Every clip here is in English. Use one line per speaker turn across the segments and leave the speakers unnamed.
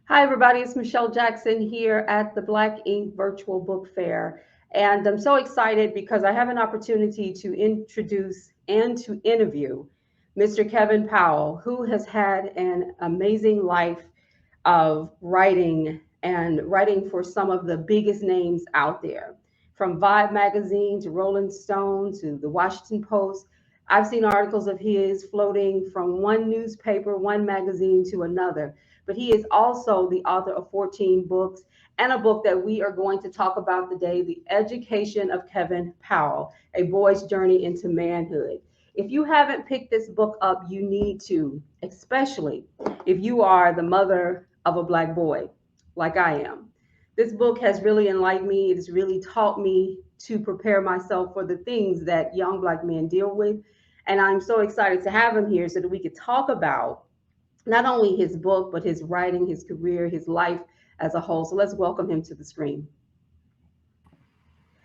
Hi, everybody. It's Michelle Jackson here at the Black Ink Virtual Book Fair. And I'm so excited because I have an opportunity to introduce and to interview Mr. Kevin Powell, who has had an amazing life of writing and writing for some of the biggest names out there, from Vibe magazine to Rolling Stone to the Washington Post. I've seen articles of his floating from one newspaper, one magazine to another. But he is also the author of 14 books and a book that we are going to talk about today, The Education of Kevin Powell, A Boy's Journey into Manhood. If you haven't picked this book up, you need to, especially if you are the mother of a Black boy, like I am. This book has really enlightened me. It has really taught me to prepare myself for the things that young Black men deal with. And I'm so excited to have him here so that we could talk about not only his book, but his writing, his career, his life as a whole. So let's welcome him to the screen.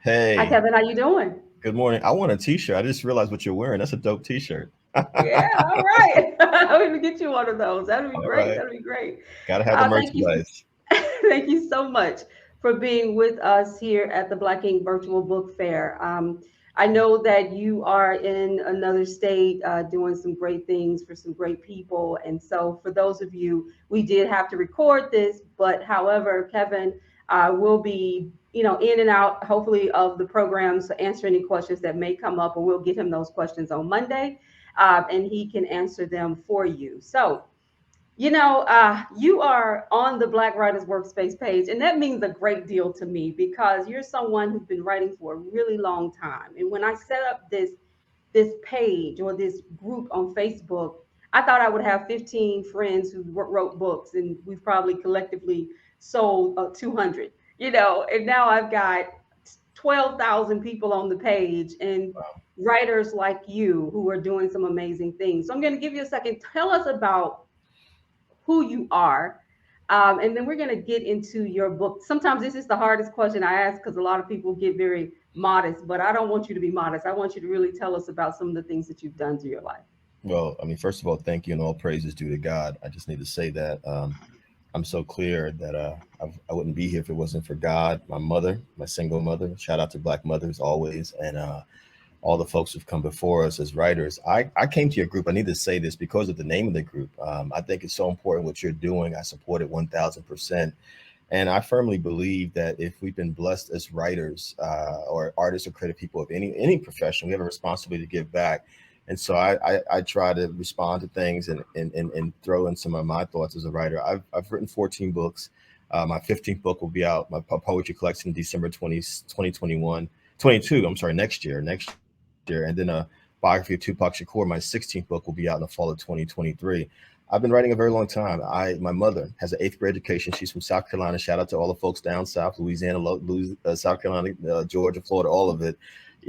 Hi,
Hey,
Kevin. How you doing?
good morning. I want a t-shirt. I just realized what you're wearing. That's a dope t-shirt.
Yeah, all right. I'm gonna get you one of those. That'd be
All
great.
right.
That'd be great.
Gotta have the
Thank you,
merchandise.
thank you so much for being with us here at the Black Ink Virtual Book Fair. I know that you are in another state doing some great things for some great people, and so for those of you, we did have to record this, but however, Kevin will be in and out hopefully of the programs to answer any questions that may come up, or we'll get him those questions on Monday, and he can answer them for you. So you are on the Black Writers Workspace page, and that means a great deal to me because you're someone who's been writing for a really long time. And when I set up this page or this group on Facebook, I thought I would have 15 friends who wrote books, and we've probably collectively sold 200. And now I've got 12,000 people on the page and writers like you who are doing some amazing things. So I'm going to give you a second. Tell us about who you are. And then we're going to get into your book. Sometimes this is the hardest question I ask because a lot of people get very modest, but I don't want you to be modest. I want you to really tell us about some of the things that you've done through your life.
Well, I mean, first of all, thank you and all praises due to God. I just need to say that I'm so clear that I wouldn't be here if it wasn't for God, my mother, my single mother. Shout out to Black mothers always, and all the folks who've come before us as writers. I came to your group. I need to say this because of the name of the group. I think it's so important what you're doing. I support it 1000%. And I firmly believe that if we've been blessed as writers or artists or creative people of any profession, we have a responsibility to give back. And so I try to respond to things and throw in some of my thoughts as a writer. I've written 14 books. My 15th book will be out, my poetry collection, December 2021, 22. I'm sorry, next year. And then a biography of Tupac Shakur, my 16th book, will be out in the fall of 2023. I've been writing a very long time. My mother has an eighth grade education. She's from South Carolina. Shout out to all the folks down south, Louisiana, South Carolina, Georgia, Florida, all of it.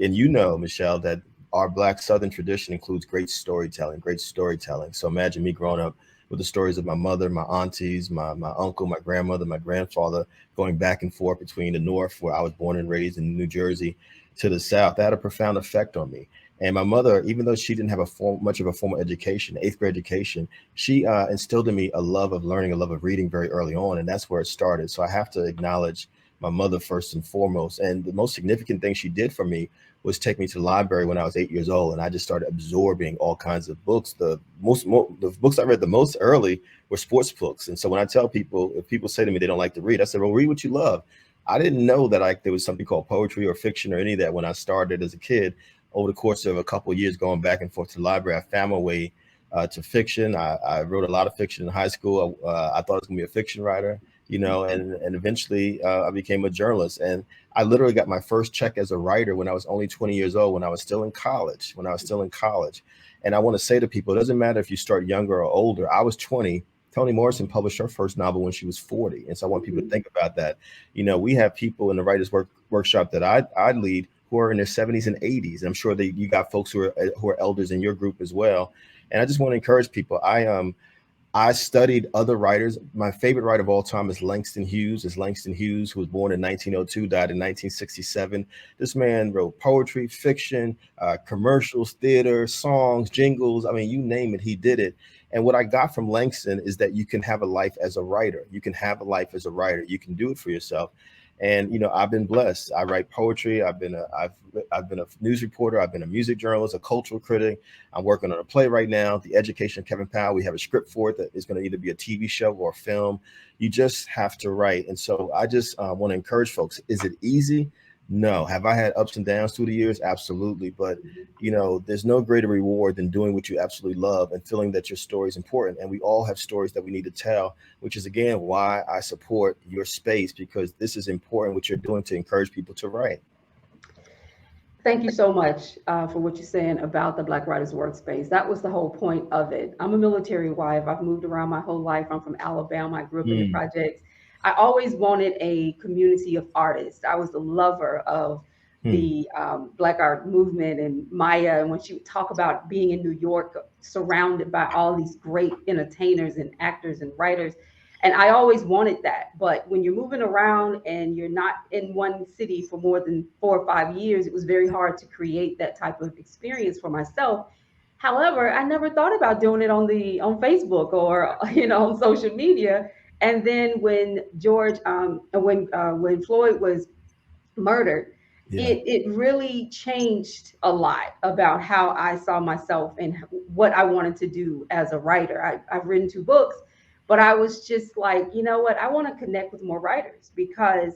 And you know, Michelle, that our Black Southern tradition includes great storytelling, great storytelling. So imagine me growing up with the stories of my mother, my aunties, my uncle, my grandmother, my grandfather, going back and forth between the North, where I was born and raised in New Jersey, to the South. That had a profound effect on me. And my mother, even though she didn't have much of a formal education, eighth grade education, she instilled in me a love of learning, a love of reading very early on. And that's where it started. So I have to acknowledge my mother first and foremost. And the most significant thing she did for me was take me to the library when I was 8 years old. And I just started absorbing all kinds of books. The books I read the most early were sports books. And so when I tell people, if people say to me they don't like to read, I said, well, read what you love. I didn't know that there was something called poetry or fiction or any of that when I started as a kid. Over the course of a couple of years going back and forth to the library, I found my way to fiction. I wrote a lot of fiction in high school. I thought I was going to be a fiction writer, and eventually I became a journalist. And I literally got my first check as a writer when I was only 20 years old, when I was still in college, And I want to say to people, it doesn't matter if you start younger or older. I was 20. Toni Morrison published her first novel when she was 40. And so I want people to
Mhm.
think about that. We have people in the workshop that I lead who are in their 70s and 80s. And I'm sure that you got folks who are elders in your group as well. And I just want to encourage people. I studied other writers. My favorite writer of all time is Langston Hughes. Who was born in 1902, died in 1967. This man wrote poetry, fiction, commercials, theater, songs, jingles. I mean, you name it, he did it. And what I got from Langston is that you can have a life as a writer. You can have a life as a writer. You can do it for yourself. And I've been blessed. I write poetry. I've been a news reporter. I've been a music journalist, a cultural critic. I'm working on a play right now, The Education of Kevin Powell. We have a script for it that is going to either be a TV show or a film. You just have to write. And so I just want to encourage folks. Is it easy? No. Have I had ups and downs through the years? Absolutely. But, there's no greater reward than doing what you absolutely love and feeling that your story is important. And we all have stories that we need to tell, which is, again, why I support your space, because this is important, what you're doing to encourage people to write.
Thank you so much for what you're saying about the Black Writers Workspace. That was the whole point of it. I'm a military wife. I've moved around my whole life. I'm from Alabama. I grew up in the projects. I always wanted a community of artists. I was a lover of the Black art movement and Maya. And when she would talk about being in New York, surrounded by all these great entertainers and actors and writers, and I always wanted that. But when you're moving around and you're not in one city for more than 4 or 5 years, it was very hard to create that type of experience for myself. However, I never thought about doing it on Facebook or on social media. And then when Floyd was murdered, it really changed a lot about how I saw myself and what I wanted to do as a writer. I've written 2 books, but I was just like, you know what? I want to connect with more writers because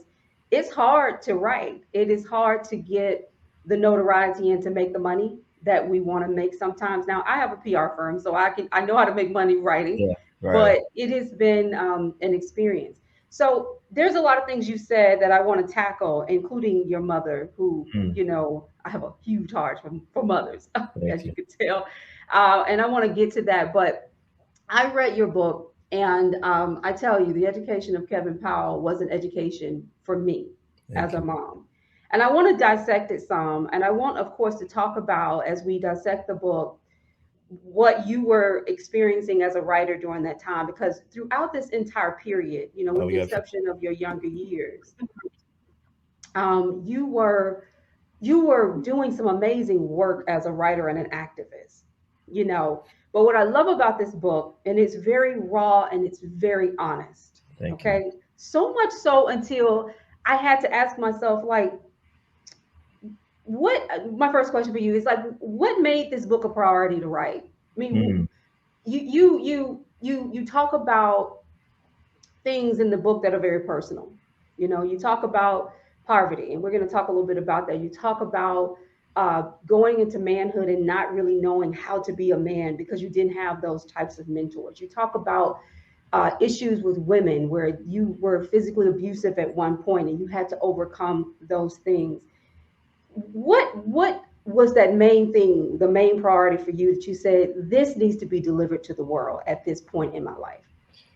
it's hard to write. It is hard to get the notoriety and to make the money that we want to make sometimes. Now, I have a PR firm, so I know how to make money writing, but it has been an experience. So there's a lot of things you said that I want to tackle, including your mother, who, I have a huge heart for mothers, as you could tell. And I want to get to that. But I read your book, and I tell you, The Education of Kevin Powell was an education for me as a mom. And I want to dissect it some. And I want, of course, to talk about, as we dissect the book, what you were experiencing as a writer during that time, because throughout this entire period, with the exception of your younger years, you were doing some amazing work as a writer and an activist, but what I love about this book, and it's very raw and it's very honest. Okay. So much so until I had to ask myself, like, my first question for you is, like, what made this book a priority to write? I mean, you talk about things in the book that are very personal. You talk about poverty, and we're going to talk a little bit about that. You talk about going into manhood and not really knowing how to be a man because you didn't have those types of mentors. You talk about issues with women where you were physically abusive at one point and you had to overcome those things. What was that main thing, the main priority for you that you said, this needs to be delivered to the world at this point in my life?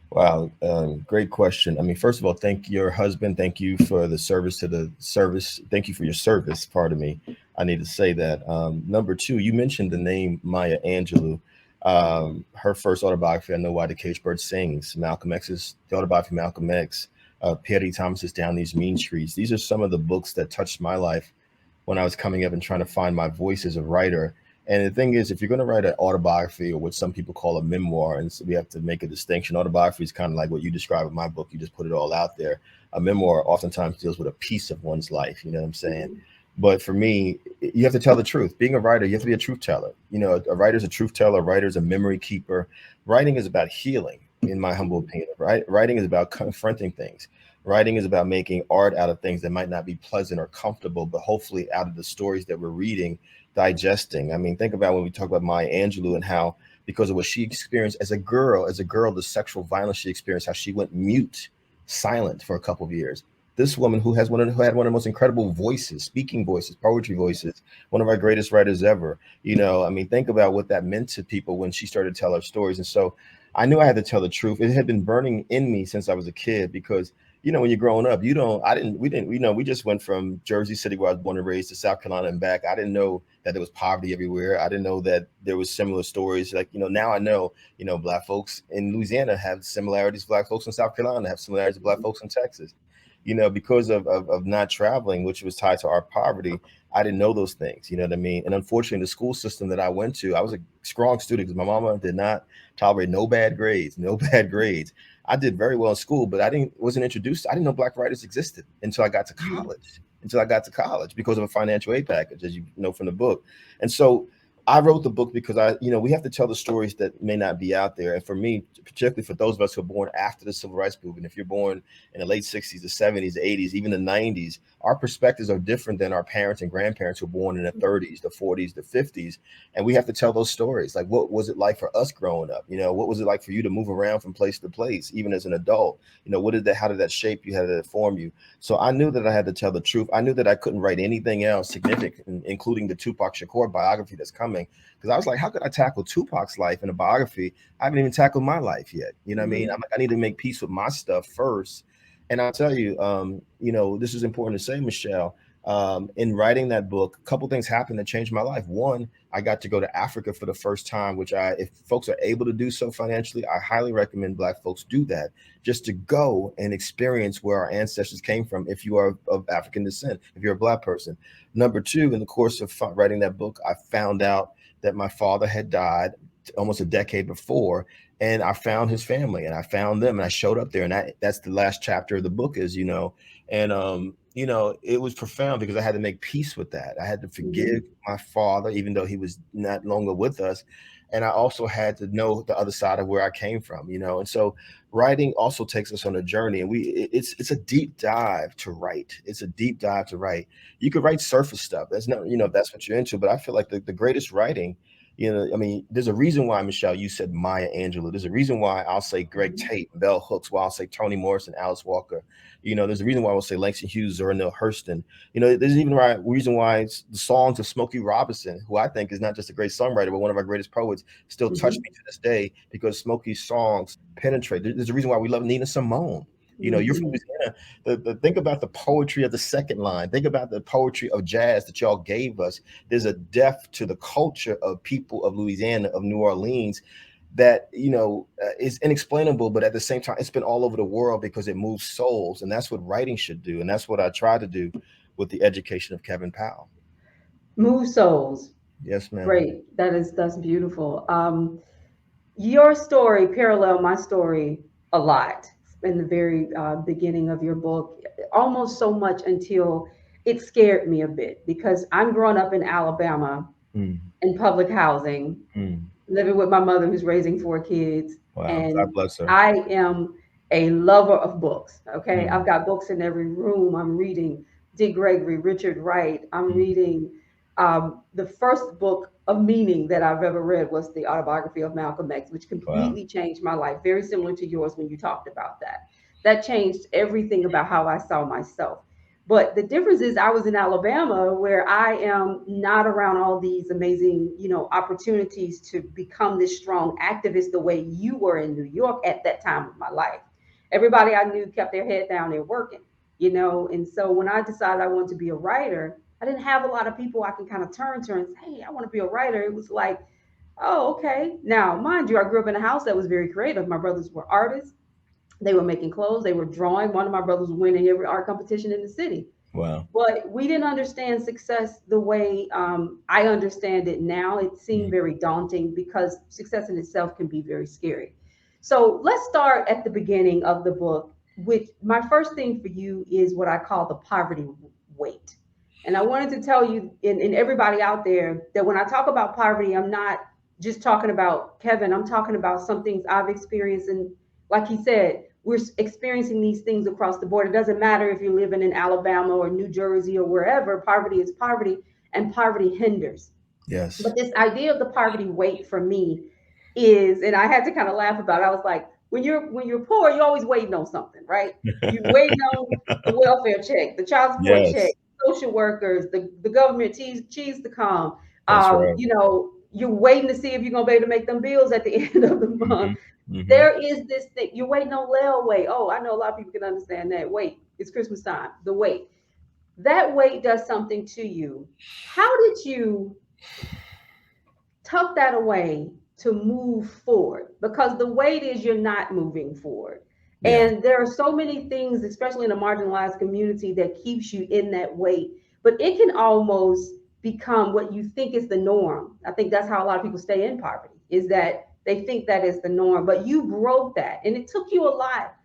Wow. Great question. I mean, first of all, thank your husband. Thank you for the service to the service. Thank you for your service. Pardon me. I need to say that. Number 2, you mentioned the name Maya Angelou. Her first autobiography, I Know Why the Caged Bird Sings, Malcolm X's, the autobiography of Malcolm X, Perry Thomas's Down These Mean Streets. These are some of the books that touched my life when I was coming up and trying to find my voice as a writer. And the thing is, if you're going to write an autobiography, or what some people call a memoir, and so we have to make a distinction. Autobiography is kind of like what you describe in my book. You just put it all out there. A memoir oftentimes deals with a piece of one's life. You know what I'm saying? But for me, you have to tell the truth. Being a writer, you have to be a truth teller. A writer's a truth teller. A writer's a memory keeper. Writing is about healing, in my humble opinion. Right? Writing is about confronting things. Writing is about making art out of things that might not be pleasant or comfortable, but hopefully out of the stories that we're reading, digesting. I mean, think about when we talk about Maya Angelou and how, because of what she experienced as a girl, the sexual violence she experienced, how she went mute, silent for a couple of years. This woman who had one of the most incredible voices, speaking voices, poetry voices, one of our greatest writers ever. I mean, think about what that meant to people when she started to tell her stories. And so I knew I had to tell the truth. It had been burning in me since I was a kid, because when you're growing up, we just went from Jersey City, where I was born and raised, to South Carolina and back. I didn't know that there was poverty everywhere. I didn't know that there was similar stories. Like, now I know, Black folks in Louisiana have similarities. Black folks in South Carolina have similarities to Black folks in Texas. because of not traveling, which was tied to our poverty. I didn't know those things, you know what I mean? And unfortunately, the school system that I went to, I was a strong student because my mama did not tolerate no bad grades, no bad grades. I did very well in school, but wasn't introduced. I didn't know Black writers existed until I got to
Mhm.
college. Until I got to college because of a financial aid package, as you know from the book. And so I wrote the book because we have to tell the stories that may not be out there. And for me, particularly for those of us who are born after the civil rights movement, if you're born in the late 60s, the 70s, the 80s, even the 90s, our perspectives are different than our parents and grandparents who were born in the 30s, the 40s, the 50s. And we have to tell those stories. Like, what was it like for us growing up? What was it like for you to move around from place to place, even as an adult? How did that shape you? How did it form you? So I knew that I had to tell the truth. I knew that I couldn't write anything else significant, including the Tupac Shakur biography that's coming. Because I was like, how could I tackle Tupac's life in a biography? I haven't even tackled my life yet. You know what I mean?
Mhm.
I'm like, I need to make peace with my stuff first. And I'll tell you, this is important to say, Michelle. In writing that book, a couple things happened that changed my life. One, I got to go to Africa for the first time, which if folks are able to do so financially, I highly recommend Black folks do that, just to go and experience where our ancestors came from if you are of African descent, if you're a Black person. Number two, in the course of writing that book, I found out that my father had died almost a decade before, and I found his family and I found them and I showed up there, and that's the last chapter of the book is, and it was profound because I had to make peace with that. I had to forgive
Mhm.
my father, even though he was not longer with us. And I also had to know the other side of where I came from, and so writing also takes us on a journey, and it's a deep dive to write. It's a deep dive to write. You could write surface stuff. That's not, if that's what you're into, but I feel like the greatest writing, I mean, there's a reason why, Michelle, you said Maya Angelou. There's a reason why I'll say Greg
Mhm.
Tate, Bell Hooks, why I'll say Toni Morrison, Alice Walker. There's a reason why I'll say Langston Hughes, Zora Neale Hurston. There's even a reason why it's the songs of Smokey Robinson, who I think is not just a great songwriter, but one of our greatest poets, still touch
Mhm.
me to this day because Smokey's songs penetrate. There's a reason why we love Nina Simone. You're from
Mhm.
Louisiana. Think about the poetry of the second line. Think about the poetry of jazz that y'all gave us. There's a depth to the culture of people of Louisiana, of New Orleans, that is inexplainable, but at the same time, it's been all over the world because it moves souls, and that's what writing should do, and that's what I try to do with the education of Kevin Powell.
Move souls.
Yes, ma'am.
Great. That's beautiful. Your story parallel my story a lot in the very beginning of your book, almost so much until it scared me a bit because I'm growing up in Alabama
Mm,
in public housing,
mm.
living with my mother who's raising four kids,
Wow,
and
God bless her.
I am a lover of books. Okay, I've
Mm,
got books in every room. I'm reading Dick Gregory, Richard Wright. I'm
mm.
reading the first book of meaning that I've ever read was the autobiography of Malcolm X, which
Wow.
completely changed my life. Very similar to yours when you talked about that. That changed everything about how I saw myself. But the difference is I was in Alabama where I am not around all these amazing, opportunities to become this strong activist the way you were in New York at that time of my life. Everybody I knew kept their head down and working, and so when I decided I wanted to be a writer, I didn't have a lot of people I can kind of turn to and say, hey, I want to be a writer. It was like, oh, okay. Now, mind you, I grew up in a house that was very creative. My brothers were artists. They were making clothes. They were drawing. One of my brothers was winning every art competition in the city.
Wow.
But we didn't understand success the way I understand it now. It seemed
Mm,
very daunting because success in itself can be very scary. So let's start at the beginning of the book, which my first thing for you is what I call the poverty weight. And I wanted to tell you and everybody out there that when I talk about poverty, I'm not just talking about Kevin, I'm talking about some things I've experienced. And like he said, we're experiencing these things across the board. It doesn't matter if you're living in Alabama or New Jersey or wherever, poverty is poverty and poverty hinders.
yes.
But this idea of the poverty weight for me is, and I had to kind of laugh about it. I was like, when you're poor, you're always waiting on something, right? You're waiting on the welfare check, the child support check,
Yes,
social workers, the government cheese to come.
that's right.
You're waiting to see if you're gonna be able to make them bills at the end of the month.
Hmm. Hmm.
There is this thing. You're waiting on layaway. Oh, I know a lot of people can understand that. Wait, it's Christmas time. The wait. That wait does something to you. How did you tuck that away to move forward? Because the wait is you're not moving forward.
Yeah.
And there are so many things, especially in a marginalized community, that keeps you in that weight. But it can almost become what you think is the norm. I think that's how a lot of people stay in poverty, is that they think that is the norm. But you broke that. And it took you a lot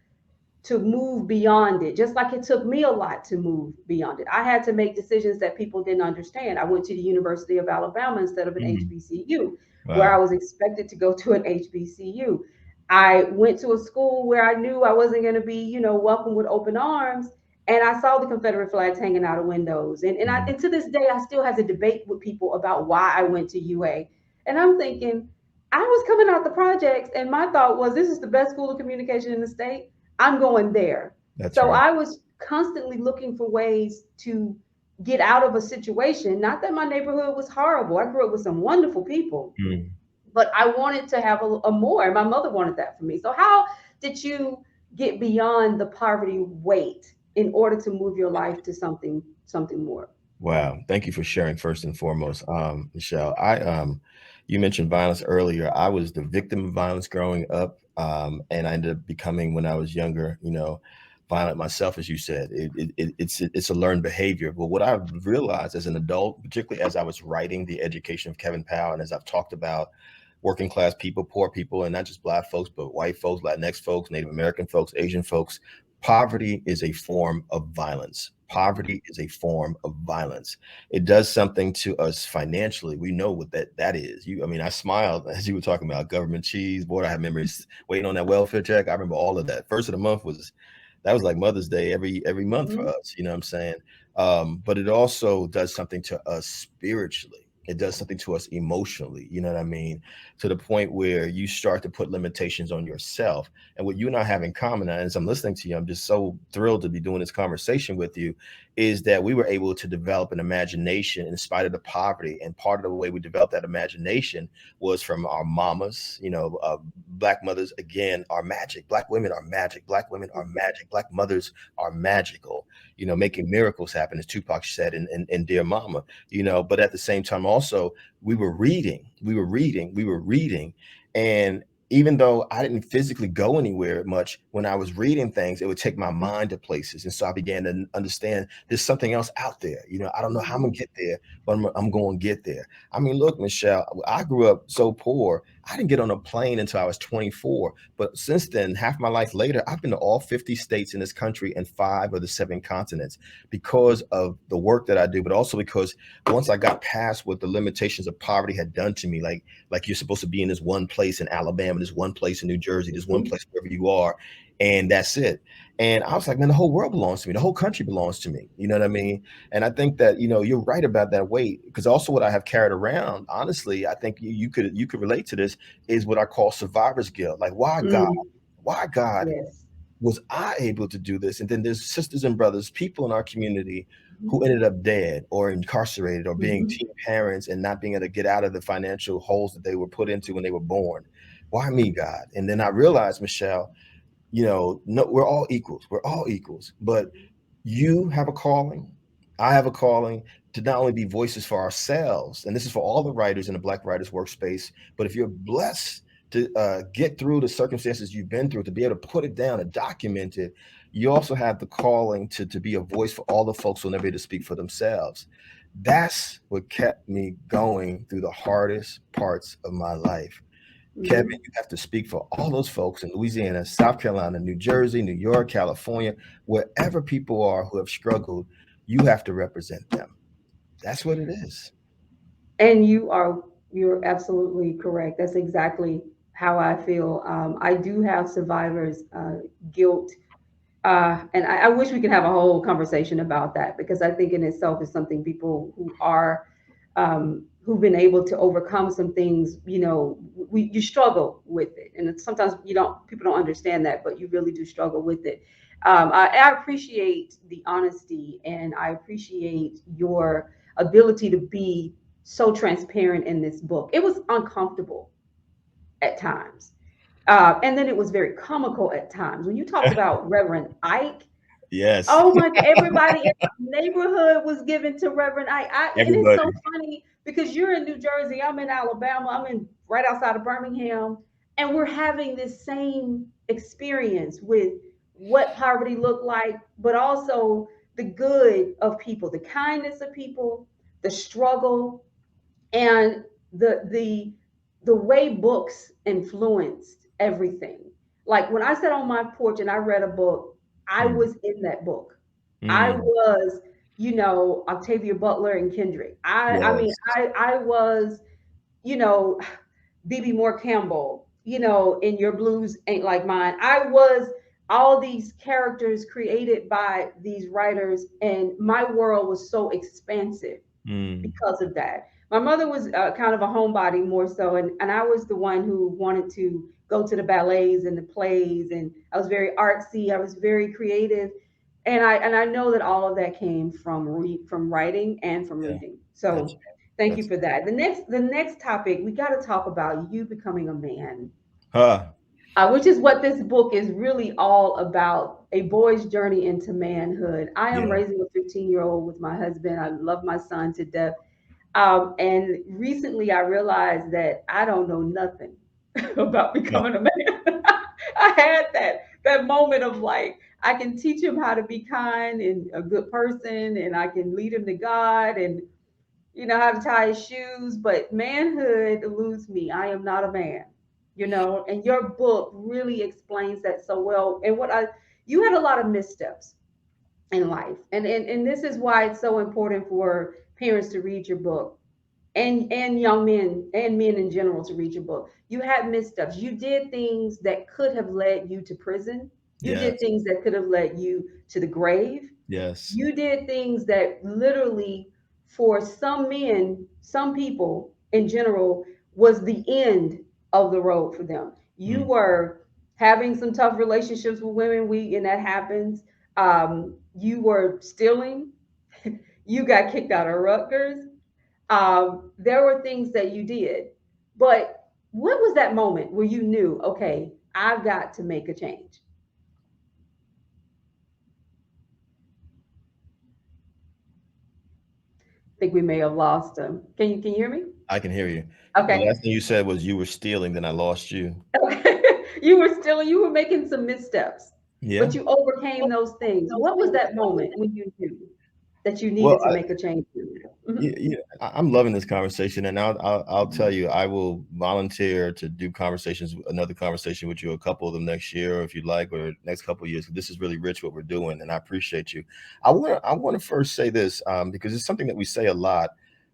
to move beyond it, just like it took me a lot to move beyond it. I had to make decisions that people didn't understand. I went to the University of Alabama instead of an
Mhm.
HBCU, where I
Wow.
was expected to go to an HBCU. I went to a school where I knew I wasn't going to be, welcome with open arms. And I saw the Confederate flags hanging out of windows.
Mhm.
And to this day, I still have a debate with people about why I went to UA. And I'm thinking, I was coming out the projects, and my thought was, this is the best school of communication in the state. I'm going there.
That's
So
right.
I was constantly looking for ways to get out of a situation. Not that my neighborhood was horrible. I grew up with some wonderful people,
Mm.
but I wanted to have a more. My mother wanted that for me. So how did you get beyond the poverty weight in order to move your life to something more?
Wow. Thank you for sharing first and foremost, Michelle. You mentioned violence earlier. I was the victim of violence growing up, and I ended up becoming, when I was younger, violent myself, as you said. It's a learned behavior. But what I've realized as an adult, particularly as I was writing The Education of Kevin Powell, and as I've talked about working class people, poor people, and not just Black folks, but white folks, Latinx folks, Native American folks, Asian folks, poverty is a form of violence. Poverty is a form of violence. It does something to us financially. We know what that is. I mean, I smiled as you were talking about government cheese. Boy, I have memories waiting on that welfare check. I remember all of that. First of the month that was like Mother's Day every month for
Mm-hmm.
us. You know what I'm saying? But it also does something to us spiritually. It does something to us emotionally. You know what I mean? To the point where you start to put limitations on yourself. And what you and I have in common, and as I'm listening to you, I'm just so thrilled to be doing this conversation with you, is that we were able to develop an imagination in spite of the poverty. And part of the way we developed that imagination was from our mamas. Black mothers, again, are magic. Black women are magic. Black women are magic. Black mothers are magical, making miracles happen, as Tupac said in Dear Mama. But at the same time, also, we were reading. And even though I didn't physically go anywhere much, when I was reading things, it would take my mind to places. And so I began to understand there's something else out there. I don't know how I'm
Mm-hmm.
gonna get there, but I'm going to get there. I mean, look, Michelle, I grew up so poor. I didn't get on a plane until I was 24. But since then, half my life later, I've been to all 50 states in this country and 5 of the 7 continents because of the work that I do, but also because once I got past what the limitations of poverty had done to me, like you're supposed to be in this one place in Alabama, this one place in New Jersey, this one place wherever you are, and that's it. And I was like, man, the whole world belongs to me. The whole country belongs to me. You know what I mean? And I think that, you're right about that weight, because also what I have carried around, honestly, I think you could relate to this, is what I call survivor's guilt. Like, why God?
Mm,
Why God
yes.
was I able to do this? And then there's sisters and brothers, people in our community who
Mm-hmm.
ended up dead or incarcerated or being
Mm-hmm.
teen parents and not being able to get out of the financial holes that they were put into when they were born. Why me, God? And then I realized, Michelle, no, we're all equals. We're all equals. But you have a calling. I have a calling to not only be voices for ourselves, and this is for all the writers in the Black Writers Workspace, but if you're blessed to get through the circumstances you've been through, to be able to put it down and document it, you also have the calling to be a voice for all the folks who'll never be able to speak for themselves. That's what kept me going through the hardest parts of my life. Kevin,
Mm-hmm.
you have to speak for all those folks in Louisiana, South Carolina, New Jersey, New York, California, wherever people are who have struggled, you have to represent them. That's what it is.
And you're absolutely correct. That's exactly how I feel. I do have survivors guilt, and I wish we could have a whole conversation about that, because I think in itself is something people who've been able to overcome some things. You struggle with it, and sometimes people don't understand that, but you really do struggle with it. I appreciate the honesty, and I appreciate your ability to be so transparent in this book. It was uncomfortable at times. And then it was very comical at times. When you talked about Reverend Ike,
Yes,
oh my God, everybody in the neighborhood was given to Reverend Ike. And it's so
everybody.
funny because you're in New Jersey, I'm in Alabama, I'm in right outside of Birmingham, and we're having this same experience with what poverty looked like, but also the good of people, the kindness of people, the struggle, and the way books influenced everything. Like when I sat on my porch and I read a book, I
Mm.
was in that book. I
Mm.
was, Octavia Butler and Kendrick. I mean,
Yes.
I was, you know, BB Moore Campbell, in Your Blues Ain't Like Mine. I was all these characters created by these writers, and my world was so expansive
Mm.
because of that. My mother was kind of a homebody more so, and I was the one who wanted to go to the ballets and the plays, and I was very artsy. I was very creative, and I know that all of that came from from writing and from
Yeah.
reading.
That's
So thank you
that's
for that. The next topic, we got to talk about you becoming a man,
huh.
which is what this book is really all about, a boy's journey into manhood. I am
Yeah.
raising a 15-year-old with my husband. I love my son to death. And recently I realized that I don't know nothing about
Yeah.
becoming a man. I had that moment of like, I can teach him how to be kind and a good person, and I can lead him to God, and how to tie his shoes, but manhood eludes me. I am not a man, and your book really explains that so well. And you had a lot of missteps in life. And this is why it's so important for parents to read your book, and young men and men in general to read your book. You had missteps. You did things that could have led you to prison. You did
Yes.
things that could have led you to the grave.
Yes.
You did things that literally, for some men, some people in general, was the end of the road for them. You
Mm.
were having some tough relationships with women, and that happens. You were stealing. You got kicked out of Rutgers. There were things that you did, but what was that moment where you knew, okay, I've got to make a change? I think we may have lost him. Can you hear me?
I can hear you. The
Okay.
last thing you said was you were stealing, then I lost you.
Okay. You were still, you were making some missteps,
Yeah.
but you overcame those things. What was that moment when you knew that you
Well,
needed to make a change? Mhm.
I'm loving this conversation, and I'll tell you, I will volunteer to do another conversation with you, a couple of them next year, if you'd like, or next couple of years. This is really rich what we're doing, and I appreciate you. I want to first say this because it's something that we say a lot.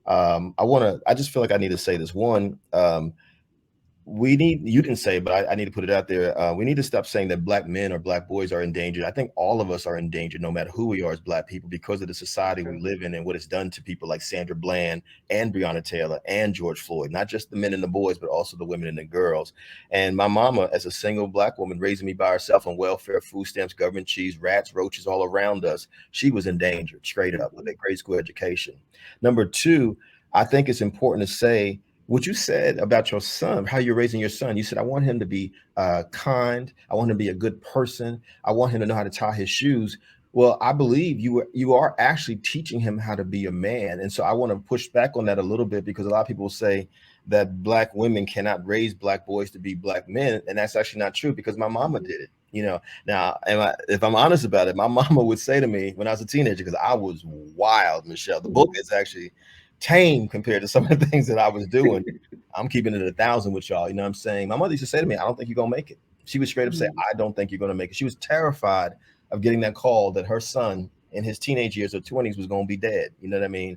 I just feel like I need to say this. One, we need, you didn't say it, but I need to put it out there. We need to stop saying that black men or black boys are endangered. I think all of us are endangered, no matter who we are as black people, because of the
That's
society we
true.
live in and what it's done to people like Sandra Bland and Breonna Taylor and George Floyd, not just the men and the boys, but also the women and the girls. And my mama, as a single black woman, raising me by herself on welfare, food stamps, government cheese, rats, roaches all around us, she was endangered straight up with
Mhm.
a grade school education. Number two, I think it's important to say what you said about your son, how you're raising your son. You said, I want him to be kind. I want him to be a good person. I want him to know how to tie his shoes. Well, I believe you are actually teaching him how to be a man. And so I want to push back on that a little bit, because a lot of people say that black women cannot raise black boys to be black men. And that's actually not true, because my mama
Mhm.
did it. Now, if I'm honest about it, my mama would say to me when I was a teenager, because I was wild, Michelle. The book
Mhm.
is actually tame compared to some of the things that I was doing. I'm keeping it 1,000 with y'all. You know what I'm saying? My mother used to say to me, I don't think you're gonna make it. She would straight up say,
Mhm.
I don't think you're gonna make it. She was terrified of getting that call that her son in his teenage years or 20s was gonna be dead. You know what I mean?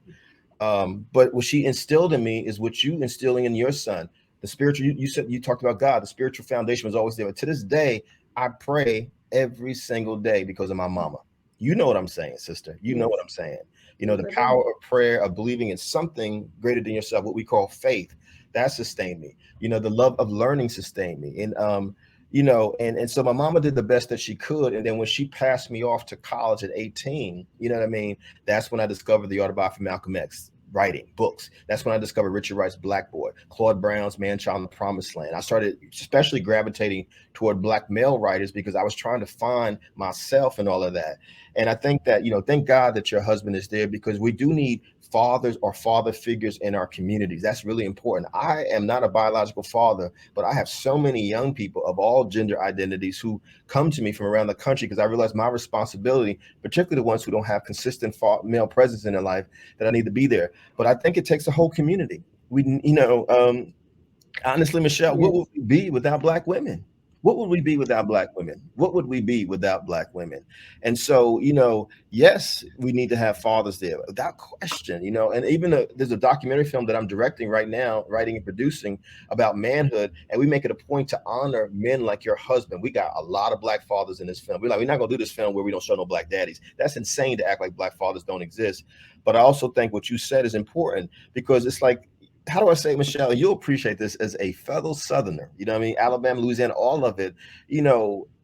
But what she instilled in me is what you instilling in your son. The spiritual, you said, you talked about God. The spiritual foundation was always there. But to this day, I pray every single day because of my mama. You know what I'm saying, sister. You know what
Yes.
I'm saying.
Yes,
The
I do.
power of prayer, of believing in something greater than yourself, what we call faith, that sustained me. The love of learning sustained me. And so my mama did the best that she could. And then when she passed me off to college at 18, you know what I mean? That's when I discovered the autobiography of Malcolm X, writing books. That's when I discovered Richard Wright's Black Boy, Claude Brown's Man Child in the Promised Land. I started especially gravitating toward black male writers because I was trying to find myself and all of that. And I think that, thank God that your husband is there, because we do need fathers or father figures in our communities. That's really important. I am not a biological father, but I have so many young people of all gender identities who come to me from around the country because I realize my responsibility, particularly the ones who don't have consistent male presence in their life, that I need to be there. But I think it takes a whole community. Honestly, Michelle, what would
Yes.
we be without Black women? What would we be without Black women? What would we be without Black women? And so, yes, we need to have fathers there without question, and even there's a documentary film that I'm directing right now, writing and producing about manhood. And we make it a point to honor men like your husband. We got a lot of Black fathers in this film. We're not going to do this film where we don't show no Black daddies. That's insane to act like Black fathers don't exist. But I also think what you said is important because it's like, how do I say, Michelle, you'll appreciate this as a fellow Southerner, you know what I mean? Alabama, Louisiana, all of it,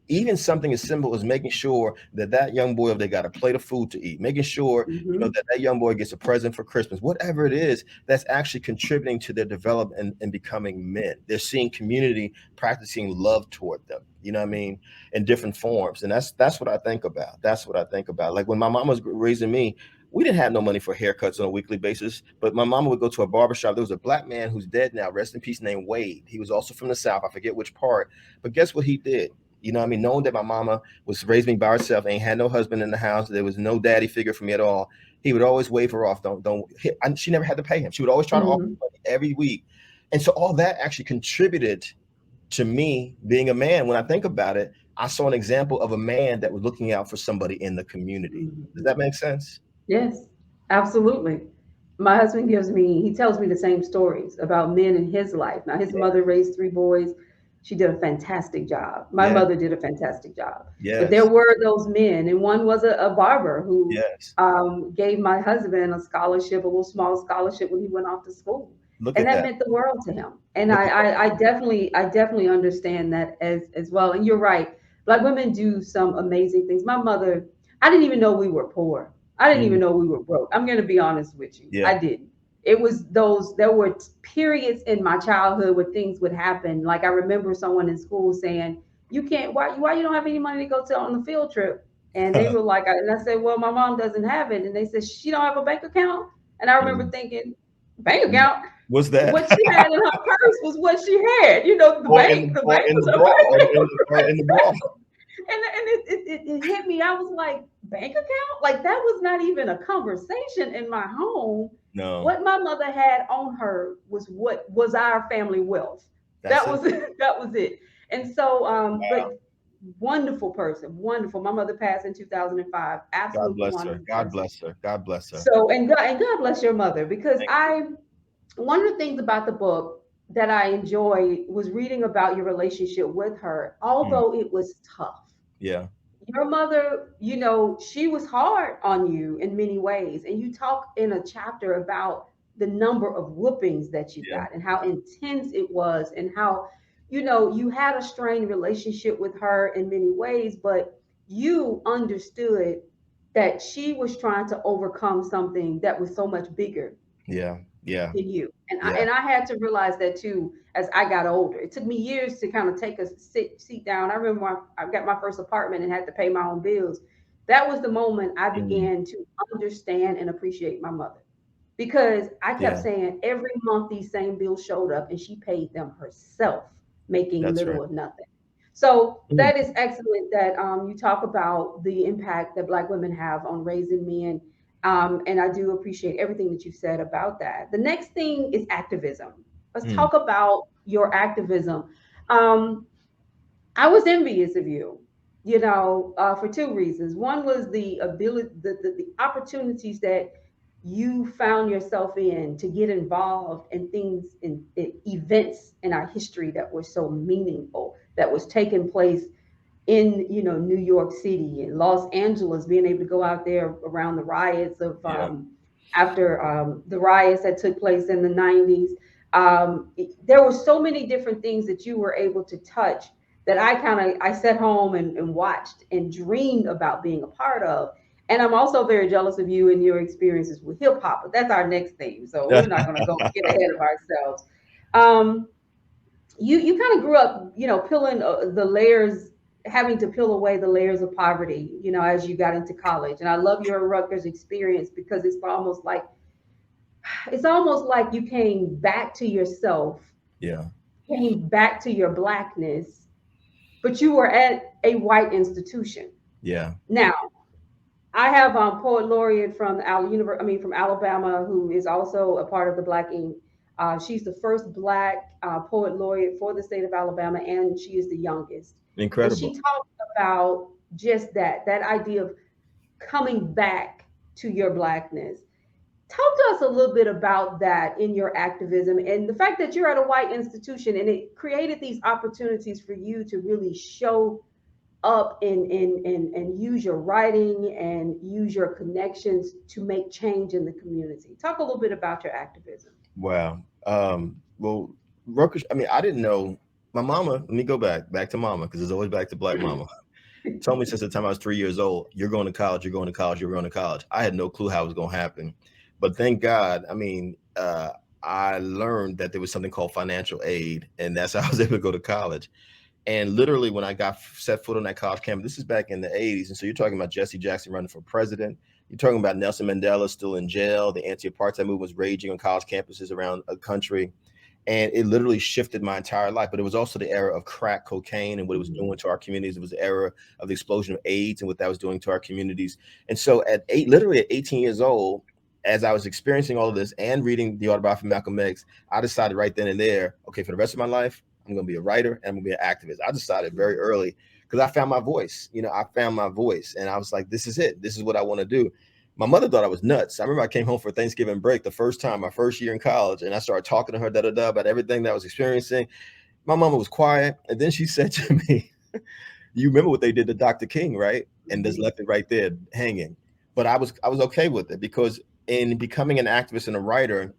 even something as simple as making sure that young boy, if they got a plate of food to eat, making sure,
Mm-hmm.
that young boy gets a present for Christmas, whatever it is, that's actually contributing to their development and becoming men. They're seeing community practicing love toward them, you know what I mean, in different forms. And that's what I think about. That's what I think about. Like when my mom was raising me, we didn't have no money for haircuts on a weekly basis, but my mama would go to a barbershop. There was a Black man who's dead now, rest in peace, named Wade. He was also from the South. I forget which part, but guess what he did? You know what I mean? Knowing that my mama was raised me by herself, ain't had no husband in the house, there was no daddy figure for me at all. He would always wave her off. She never had to pay him. She would always try to offer
Mm-hmm.
money every week. And so all that actually contributed to me being a man. When I think about it, I saw an example of a man that was looking out for somebody in the community. Does
Mm-hmm.
that make sense?
Yes, absolutely. My husband he tells me the same stories about men in his life. Now, his mother raised three boys. She did a fantastic job. My
Yeah.
mother did a fantastic job. But there
Yes.
were those men, and one was a barber who
Yes.
gave my husband a scholarship, a little small scholarship when he went off to school.
Look
And
at
that
that.
meant the world to him. And
Look at that.
I definitely understand that as well. And you're right. Black women do some amazing things. My mother, I didn't even know we were poor. I didn't even
Mhm.
know we were broke. I'm going to be honest with you.
Yeah.
I didn't. There were periods in my childhood where things would happen. Like I remember someone in school saying, you can't, why you don't have any money to go to on the field trip? And they were like, and I said, well, my mom doesn't have it. And they said, she don't have a bank account. And I remember
Mm.
thinking, bank account?
What's that?
What she had in her purse was what she had.
Or in the
The
or
bank
in
was
the
her
bra or
purse.
in the bra.
And it hit me. I was like, bank account? Like that was not even a conversation in my home.
No,
What my mother had on her was what was our family wealth.
that's
That
it.
was it. That was it. And so,
Wow.
but wonderful person, wonderful. My mother passed in 2005.
God
Absolutely
bless her.
wonderful
God
person.
bless her. God bless her.
So, and God bless your mother because
Thank you.
one of the things about the book that I enjoyed was reading about your relationship with her,
Mm.
although it was tough.
Yeah.
Your mother, she was hard on you in many ways. And you talk in a chapter about the number of whoopings that you
Yeah.
got and how intense it was and how, you had a strained relationship with her in many ways, but you understood that she was trying to overcome something that was so much bigger
Yeah. Yeah.
than you. And I
Yeah.
and I had to realize that too as I got older. It took me years to kind of take a seat down. I remember when I got my first apartment and had to pay my own bills. That was the moment I
Mm.
began to understand and appreciate my mother. Because I kept
Yeah.
saying every month these same bills showed up and she paid them herself, making
That's
little
right.
of nothing. So
Mm.
that is excellent that you talk about the impact that Black women have on raising men. And I do appreciate everything that you said about that. The next thing is activism. Let's
Mm.
talk about your activism. Um, I was envious of you, for two reasons. One was the ability, the opportunities that you found yourself in to get involved in things in events in our history that were so meaningful, that was taking place in New York City and Los Angeles, being able to go out there around the riots of
Yeah.
after the riots that took place in the 90s. There were so many different things that you were able to touch that I sat home and watched and dreamed about being a part of. And I'm also very jealous of you and your experiences with hip hop, but that's our next theme. So we're not going to go get ahead of ourselves. Um, you kind of grew up, peeling the layers, having to peel away the layers of poverty, as you got into college. And I love your Rutgers experience because it's almost like it's almost like you came back to yourself,
Yeah.
came back to your blackness, but you were at a white institution.
Yeah.
Now, I have poet laureate from from Alabama, who is also a part of the Black Ink. She's the first Black poet laureate for the state of Alabama, and she is the youngest. And she
Incredible.
talked about just that idea of coming back to your Blackness. Talk to us a little bit about that in your activism and the fact that you're at a white institution and it created these opportunities for you to really show up and use your writing and use your connections to make change in the community. Talk a little bit about your activism.
Wow. Well, Rutgers, I mean, I didn't know my mama. Let me go back to mama, because it's always back to black mama. Told me since the time I was 3 years old, you're going to college, you're going to college, you're going to college. I had no clue how it was going to happen. But thank God, I mean, I learned that there was something called financial aid, and that's how I was able to go to college. And literally, when I got set foot on that college campus, this is back in the 80s. And so you're talking about Jesse Jackson running for president. You're talking about Nelson Mandela still in jail. The anti-apartheid movement was raging on college campuses around the country. And it literally shifted my entire life. But it was also the era of crack cocaine and what it was doing to our communities. It was the era of the explosion of AIDS and what that was doing to our communities. And so literally at 18 years old, as I was experiencing all of this and reading the autobiography of Malcolm X, I decided right then and there, okay, for the rest of my life, I'm going to be a writer and I'm going to be an activist. I decided very early because I found my voice. I found my voice and I was like, this is it. This is what I want to do. My mother thought I was nuts. I remember I came home for Thanksgiving break the first time, my first year in college, and I started talking to her about everything that I was experiencing. My mama was quiet, and then she said to me, "You remember what they did to Dr. King, right?" And just left it right there hanging. But I was okay with it because in becoming an activist and a writer,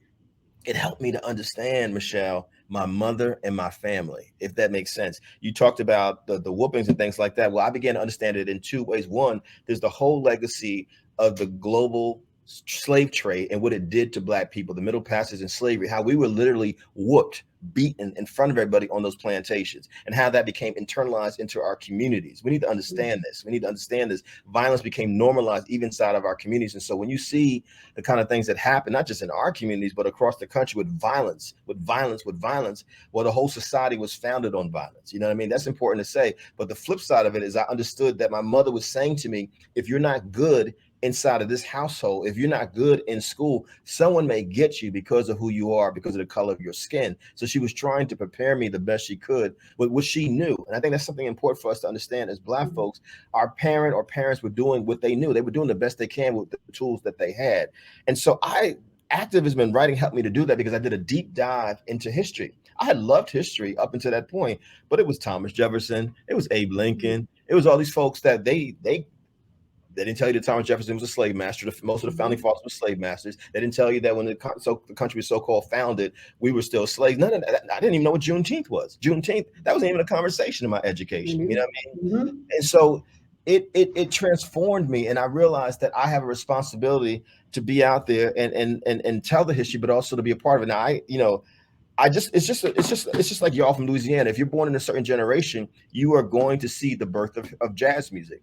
it helped me to understand, Michelle, my mother and my family, if that makes sense. You talked about the whoopings and things like that. Well, I began to understand it in two ways. One, there's the whole legacy of the global slave trade and what it did to Black people, the Middle Passage and slavery, how we were literally whooped, beaten in front of everybody on those plantations, and how that became internalized into our communities. We need to understand this. We need to understand this. Violence became normalized even inside of our communities. And so when you see the kind of things that happen, not just in our communities, but across the country with violence, well, the whole society was founded on violence. You know what I mean? That's important to say. But the flip side of it is I understood that my mother was saying to me, if you're not good inside of this household, if you're not good in school, someone may get you because of who you are, because of the color of your skin. So she was trying to prepare me the best she could with what she knew. And I think that's something important for us to understand as Black folks. Our parents were doing what they knew. They were doing the best they can with the tools that they had. And so activism and writing helped me to do that because I did a deep dive into history. I had loved history up until that point, but it was Thomas Jefferson, it was Abe Lincoln, it was all these folks that they didn't tell you that Thomas Jefferson was a slave master. Most of the founding fathers were slave masters. They didn't tell you that when the country was so-called founded, we were still slaves. None of that. I didn't even know what Juneteenth was. Juneteenth, that wasn't even a conversation in my education. You know what I mean?
Mm-hmm.
And so it transformed me, and I realized that I have a responsibility to be out there and tell the history, but also to be a part of it. Now, it's just like y'all from Louisiana. If you're born in a certain generation, you are going to see the birth of jazz music.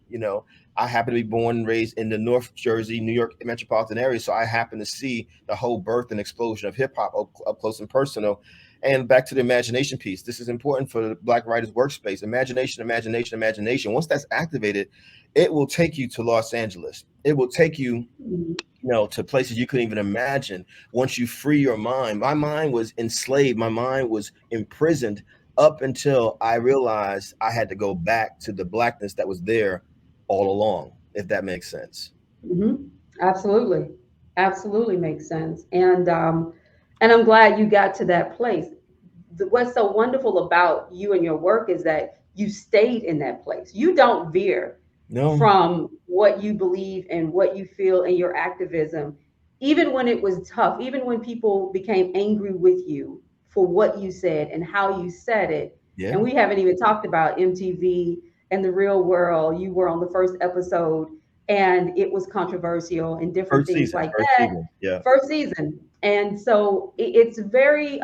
I happen to be born and raised in the North Jersey, New York metropolitan area, so I happen to see the whole birth and explosion of hip hop up close and personal. And back to the imagination piece, this is important for the Black writers' workspace. Imagination, imagination, imagination. Once that's activated, it will take you to Los Angeles. It will take you to places you couldn't even imagine once you free your mind. My mind was enslaved. My mind was imprisoned up until I realized I had to go back to the Blackness that was there all along, if that makes sense.
Mm-hmm. Absolutely, absolutely makes sense. And I'm glad you got to that place. What's so wonderful about you and your work is that you stayed in that place. You don't veer
No,
from what you believe and what you feel in your activism, even when it was tough, even when people became angry with you for what you said and how you said it. And
yeah.
we haven't even talked about MTV and the real world. You were on the first episode and it was controversial and different
First
things
season,
like
first
that.
season. Yeah.
First season. And so it's very,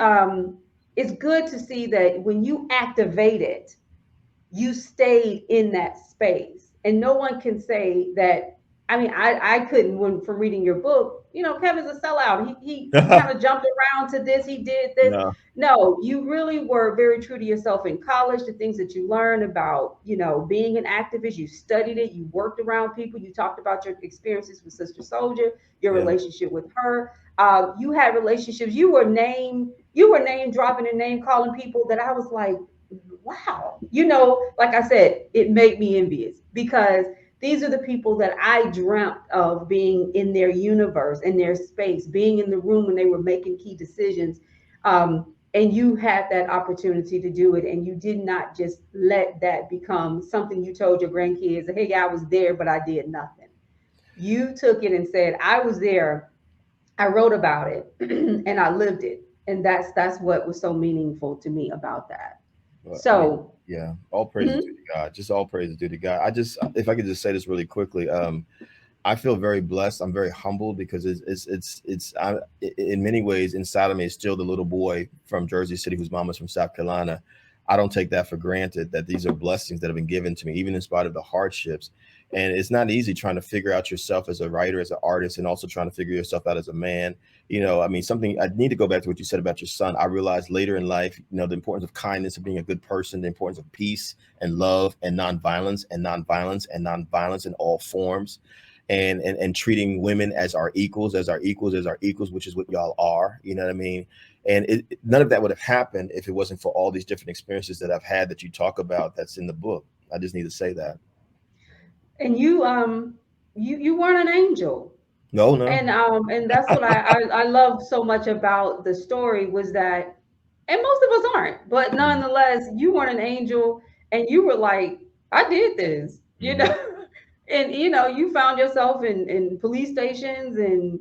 it's good to see that when you activate it, you stayed in that space. And no one can say that I mean, I couldn't when from reading your book, Kevin's a sellout. He kind of jumped around to this, he did this.
No,
No, you really were very true to yourself in college, the things that you learned about, being an activist, you studied it, you worked around people, you talked about your experiences with Sister Soldier, your
yeah,
relationship with her. You had relationships, you were name dropping and name calling people that I was like, wow. Like I said, it made me envious because these are the people that I dreamt of being in their universe, in their space, being in the room when they were making key decisions. And you had that opportunity to do it, and you did not just let that become something you told your grandkids, hey, I was there, but I did nothing. You took it and said, I was there, I wrote about it, and I lived it. And that's what was so meaningful to me about that.
but yeah,
So,
yeah. All praises due
mhm.
to God. Just all praises due to God. If I could just say this really quickly, I feel very blessed. I'm very humbled because in many ways inside of me is still the little boy from Jersey City whose mom is from South Carolina. I don't take that for granted that these are blessings that have been given to me, even in spite of the hardships. And it's not easy trying to figure out yourself as a writer, as an artist, and also trying to figure yourself out as a man. I mean, something I need to go back to what you said about your son. I realized later in life, the importance of kindness, of being a good person, the importance of peace and love and nonviolence and nonviolence and nonviolence in all forms and treating women as our equals, as our equals, which is what y'all are. You know what I mean? And none of that would have happened if it wasn't for all these different experiences that I've had that you talk about. That's in the book. I just need to say that.
And you weren't an angel.
No, no.
And that's what I love so much about the story was that, and most of us aren't, but
Mm-hmm.
nonetheless, you weren't an angel, and you were like, I did this,
Mm-hmm.
and you found yourself in police stations, and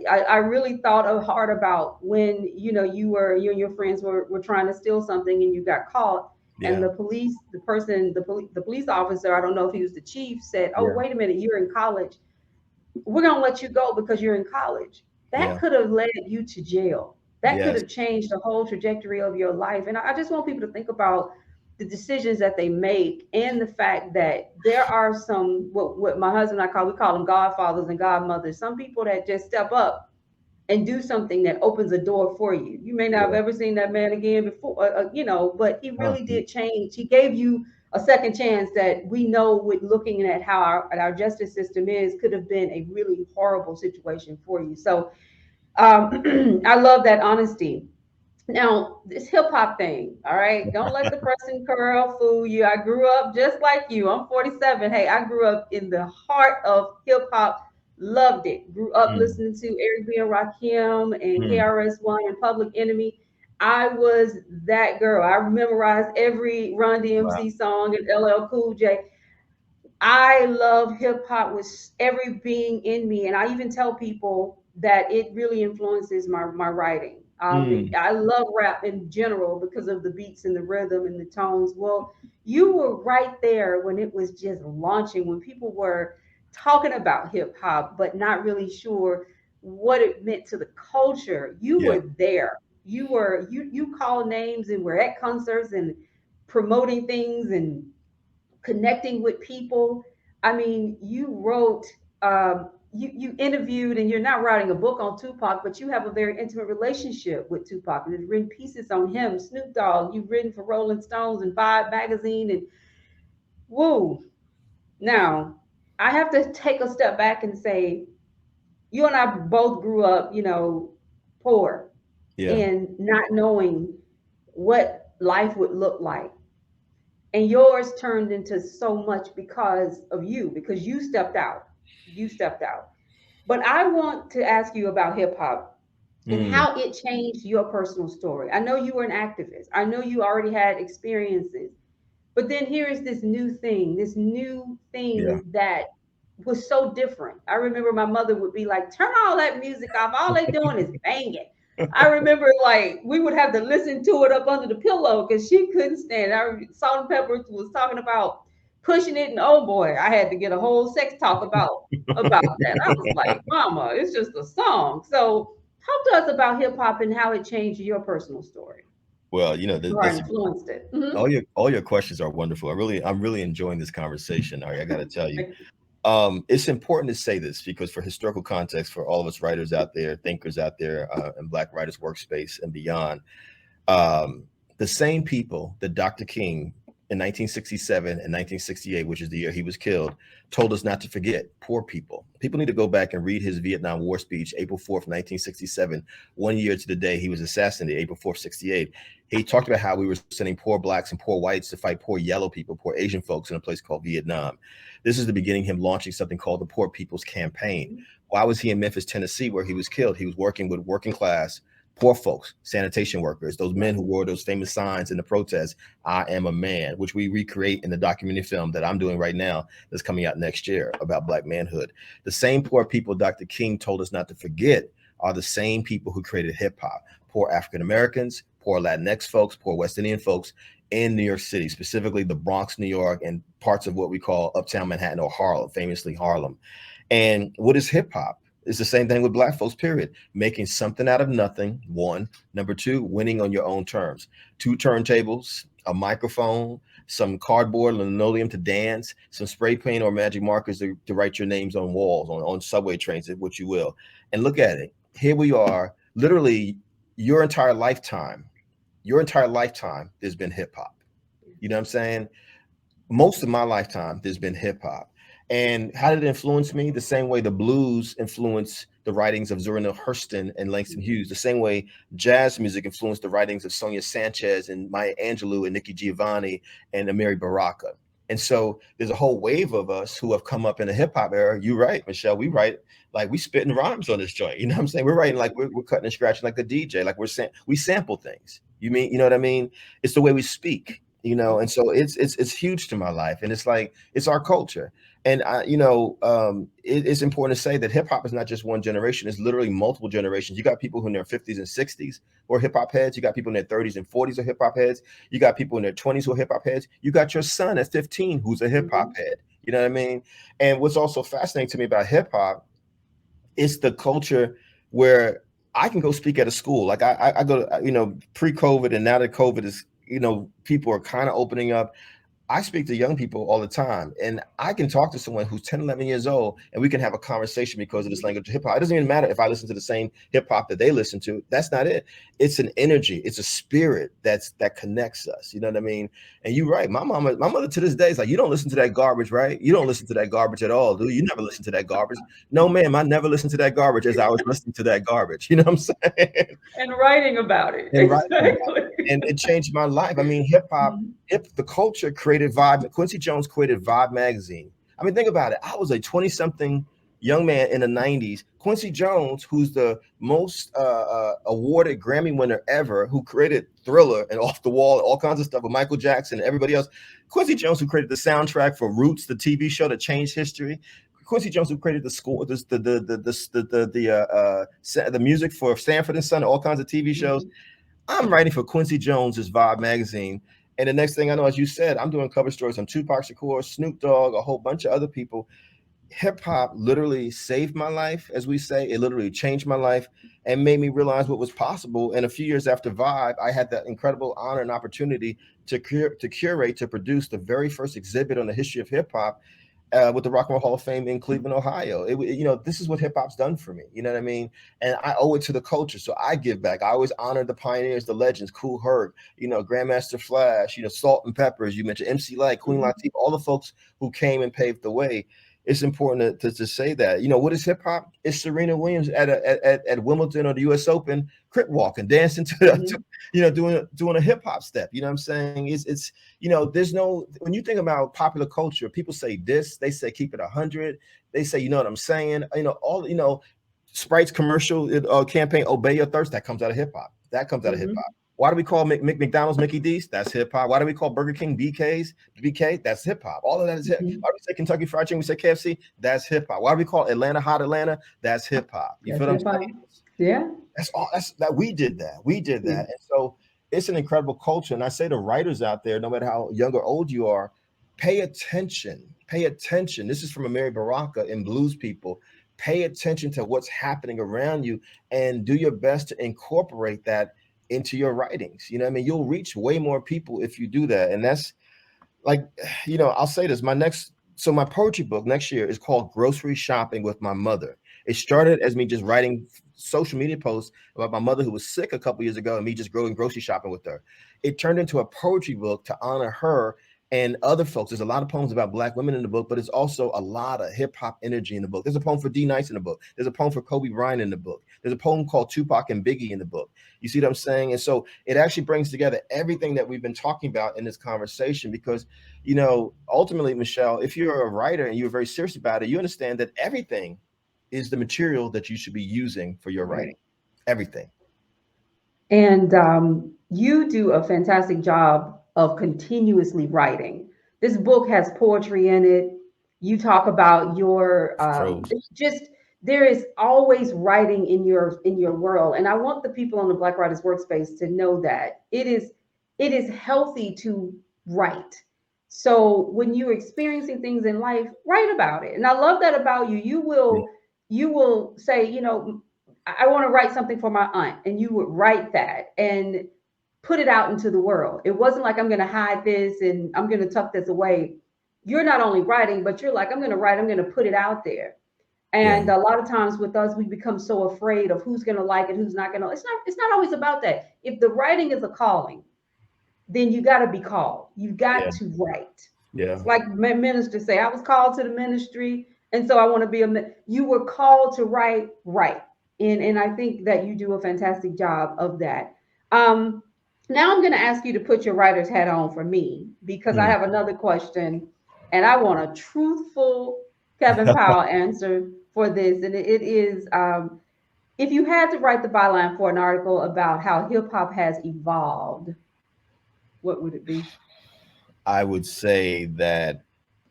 I really thought hard about when you and your friends were trying to steal something and you got caught, and
Yeah,
the police officer, I don't know if he was the chief, said, oh,
yeah,
wait a minute, you're in college, we're going to let you go because you're in college. That
yeah,
could have led you to jail. That could
yes,
have changed the whole trajectory of your life. And I just want people to think about the decisions that they make and the fact that there are some, what my husband and I we call them godfathers and godmothers, some people that just step up and do something that opens a door for you. You may not have
yeah.
ever seen that man again before, but he
Huh.
really did change. He gave you a second chance that we know, with looking at how our justice system is, could have been a really horrible situation for you. So I love that honesty. Now, this hip hop thing, all right? Don't let the pressing curl fool you. I grew up just like you. I'm 47. Hey, I grew up in the heart of hip hop, loved it. Grew up
Mm,
listening to Eric B. and Rakim and
mm.
KRS-One and Public Enemy. I was that girl. I memorized every Run
Wow.
DMC song and LL Cool J. I love hip hop with every being in me, and I even tell people that it really influences my writing.
Mm,
I love rap in general because of the beats and the rhythm and the tones. Well, you were right there when it was just launching, when people were talking about hip hop, but not really sure what it meant to the culture. You
yeah,
were there. You called names and were at concerts and promoting things and connecting with people. I mean, you wrote, you interviewed, and you're not writing a book on Tupac, but you have a very intimate relationship with Tupac. And you've written pieces on him, Snoop Dogg. You've written for Rolling Stones and Vibe magazine, and woo. Now, I have to take a step back and say, you and I both grew up, poor
yeah,
and not knowing what life would look like, and yours turned into so much because of you, because you stepped out. But I want to ask you about hip hop and
mm,
how it changed your personal story. I know you were an activist, I know you already had experiences, but then here is this new thing
yeah.
that was so different. I remember my mother would be like, turn all that music off. All they doing is banging. I remember, like, we would have to listen to it up under the pillow because she couldn't stand it. Salt and Pepper was talking about pushing it, and oh boy, I had to get a whole sex talk about that. I was like, Mama, it's just a song. So talk to us about hip hop and how it changed your personal story
Well,
or influenced it.
all your questions are wonderful. I'm really enjoying this conversation. I got to tell you. It's important to say this because for historical context, for all of us writers out there, thinkers out there, and Black Writers Workspace and beyond, um, the same people that Dr. King in 1967 and 1968, which is the year he was killed, told us not to forget poor people. People need to go back and read his Vietnam War speech, April 4th, 1967, 1 year to the day he was assassinated, April 4th, 68. He talked about how we were sending poor blacks and poor whites to fight poor yellow people, poor Asian folks in a place called Vietnam. This is the beginning of him launching something called the Poor People's Campaign. Why was he in Memphis, Tennessee, where he was killed? He was working with working class poor folks, sanitation workers, those men who wore those famous signs in the protest, "I am a man," which we recreate in the documentary film that I'm doing right now that's coming out next year about Black manhood. The same poor people Dr. King told us not to forget are the same people who created hip hop. Poor African Americans, poor Latinx folks, poor West Indian folks in New York City, specifically the Bronx, New York, and parts of what we call Uptown Manhattan or Harlem, famously Harlem. And what is hip hop? It's the same thing with Black folks, period. Making something out of nothing, one. Number two, winning on your own terms. Two turntables, a microphone, some cardboard, linoleum to dance, some spray paint or magic markers to write your names on walls, on subway trains, what you will. And look at it. Here we are, literally your entire lifetime, there's been hip hop. You know what I'm saying? Most of my lifetime, there's been hip hop. And how did it influence me? The same way the blues influenced the writings of Zora Neale Hurston and Langston Hughes, the same way jazz music influenced the writings of Sonia Sanchez and Maya Angelou and Nikki Giovanni and Amiri Baraka. And so there's a whole wave of us who have come up in the hip hop era. You're right, Michelle. We write like we spitting rhymes on this joint. You know what I'm saying? We're writing like we're cutting and scratching like a DJ. Like we sample things. You know what I mean? It's the way we speak. And so it's huge to my life, and it's like it's our culture. And it's important to say that hip hop is not just one generation; it's literally multiple generations. You got people who in their 50s and 60s who are hip hop heads. You got people in their 30s and 40s who are hip hop heads. You got people in their 20s who are hip hop heads. You got your son at 15 who's a hip hop head. You know what I mean? And what's also fascinating to me about hip hop is the culture where I can go speak at a school. Like I go to, pre-COVID, and now that COVID is, people are kind of opening up. I speak to young people all the time, and I can talk to someone who's 10, 11 years old, and we can have a conversation because of this language of hip hop. It doesn't even matter if I listen to the same hip hop that they listen to. That's not it. It's an energy. It's a spirit that connects us. You know what I mean? And you're right. My mother to this day is like, you don't listen to that garbage, right? You don't listen to that garbage at all, do you? You never listen to that garbage. No, ma'am, I never listened to that garbage as I was listening to that garbage. You know what I'm saying?
And writing about it.
And
exactly.
writing about it. And it changed my life. I mean, hip hop, the culture created Vibe. Quincy Jones created Vibe magazine. I mean, think about it. I was a 20-something young man in the 90s. Quincy Jones, who's the most awarded Grammy winner ever, who created Thriller and Off the Wall, all kinds of stuff with Michael Jackson and everybody else. Quincy Jones, who created the soundtrack for Roots, the TV show that changed history. Quincy Jones, who created the score, the music for Sanford and Son, all kinds of TV shows. I'm writing for Quincy Jones's Vibe magazine. And the next thing I know, as you said, I'm doing cover stories on Tupac Shakur, Snoop Dogg, a whole bunch of other people. Hip hop literally saved my life, as we say. It literally changed my life and made me realize what was possible. And a few years after Vibe, I had that incredible honor and opportunity to curate, to produce the very first exhibit on the history of hip hop with the Rock and Roll Hall of Fame in Cleveland, Ohio. This is what hip hop's done for me. You know what I mean? And I owe it to the culture. So I give back. I always honor the pioneers, the legends, Kool Herc, Grandmaster Flash, Salt and Peppers. You mentioned MC Light, Queen Latifah, all the folks who came and paved the way. It's important to say that. What is hip hop? It's Serena Williams at Wimbledon or the U.S. Open, crip walking, dancing doing a hip hop step. You know what I'm saying? It's there's no, when you think about popular culture, people say this, they say keep it 100, they say, you know what I'm saying? Sprite's commercial campaign, Obey Your Thirst, that comes out of hip hop. That comes out of hip hop. Why do we call McDonald's Mickey D's? That's hip hop. Why do we call Burger King BK? That's hip hop. All of that is hip. Why do we say Kentucky Fried Chicken? We say KFC. That's hip hop. Why do we call Atlanta Hot Atlanta? That's hip hop. You feel what I'm saying?
Yeah.
That's all. We did that. And so it's an incredible culture. And I say to writers out there, no matter how young or old you are, pay attention. Pay attention. This is from Amiri Baraka in Blues People. Pay attention to what's happening around you and do your best to incorporate that into your writings. You know what I mean? You'll reach way more people if you do that. And that's like, I'll say this, my next so my poetry book next year is called Grocery Shopping with My Mother. It started as me just writing social media posts about my mother who was sick a couple years ago and me just going grocery shopping with her. It turned into a poetry book to honor her and other folks. There's a lot of poems about Black women in the book, but it's also a lot of hip hop energy in the book. There's a poem for D Nice in the book. There's a poem for Kobe Bryant in the book. There's a poem called Tupac and Biggie in the book. You see what I'm saying? And so it actually brings together everything that we've been talking about in this conversation because, you know, ultimately, Michelle, if you're a writer and you're very serious about it, you understand that everything is the material that you should be using for your writing.
Right.
Everything.
And you do a fantastic job of continuously writing. This book has poetry in it. You talk about your
Prose.
just there is always writing in your world, and I want the people on the Black Writers Workspace to know that it is healthy to write. So when you're experiencing things in life, write about it. And I love that about you. You will say, you know, I want to write something for my aunt, and you would write that and put it out into the world. It wasn't like I'm going to hide this and I'm going to tuck this away. You're not only writing, but you're like, I'm going to write, I'm going to put it out there.
Yeah.
And a lot of times with us, we become so afraid of who's going to like it, who's not going to. It's not always about that. If the writing is a calling, then you got to be called. You've
Yeah.
got to write.
Yeah.
It's like ministers say, I was called to the ministry, and so I want to be you were called to write. And I think that you do a fantastic job of that. Um, Now I'm going to ask you to put your writer's hat on for me because I
Mm.
have another question, and I want a truthful Kevin Powell answer for this. And it is if you had to write the byline for an article about how hip hop has evolved, what would it be?
I would say that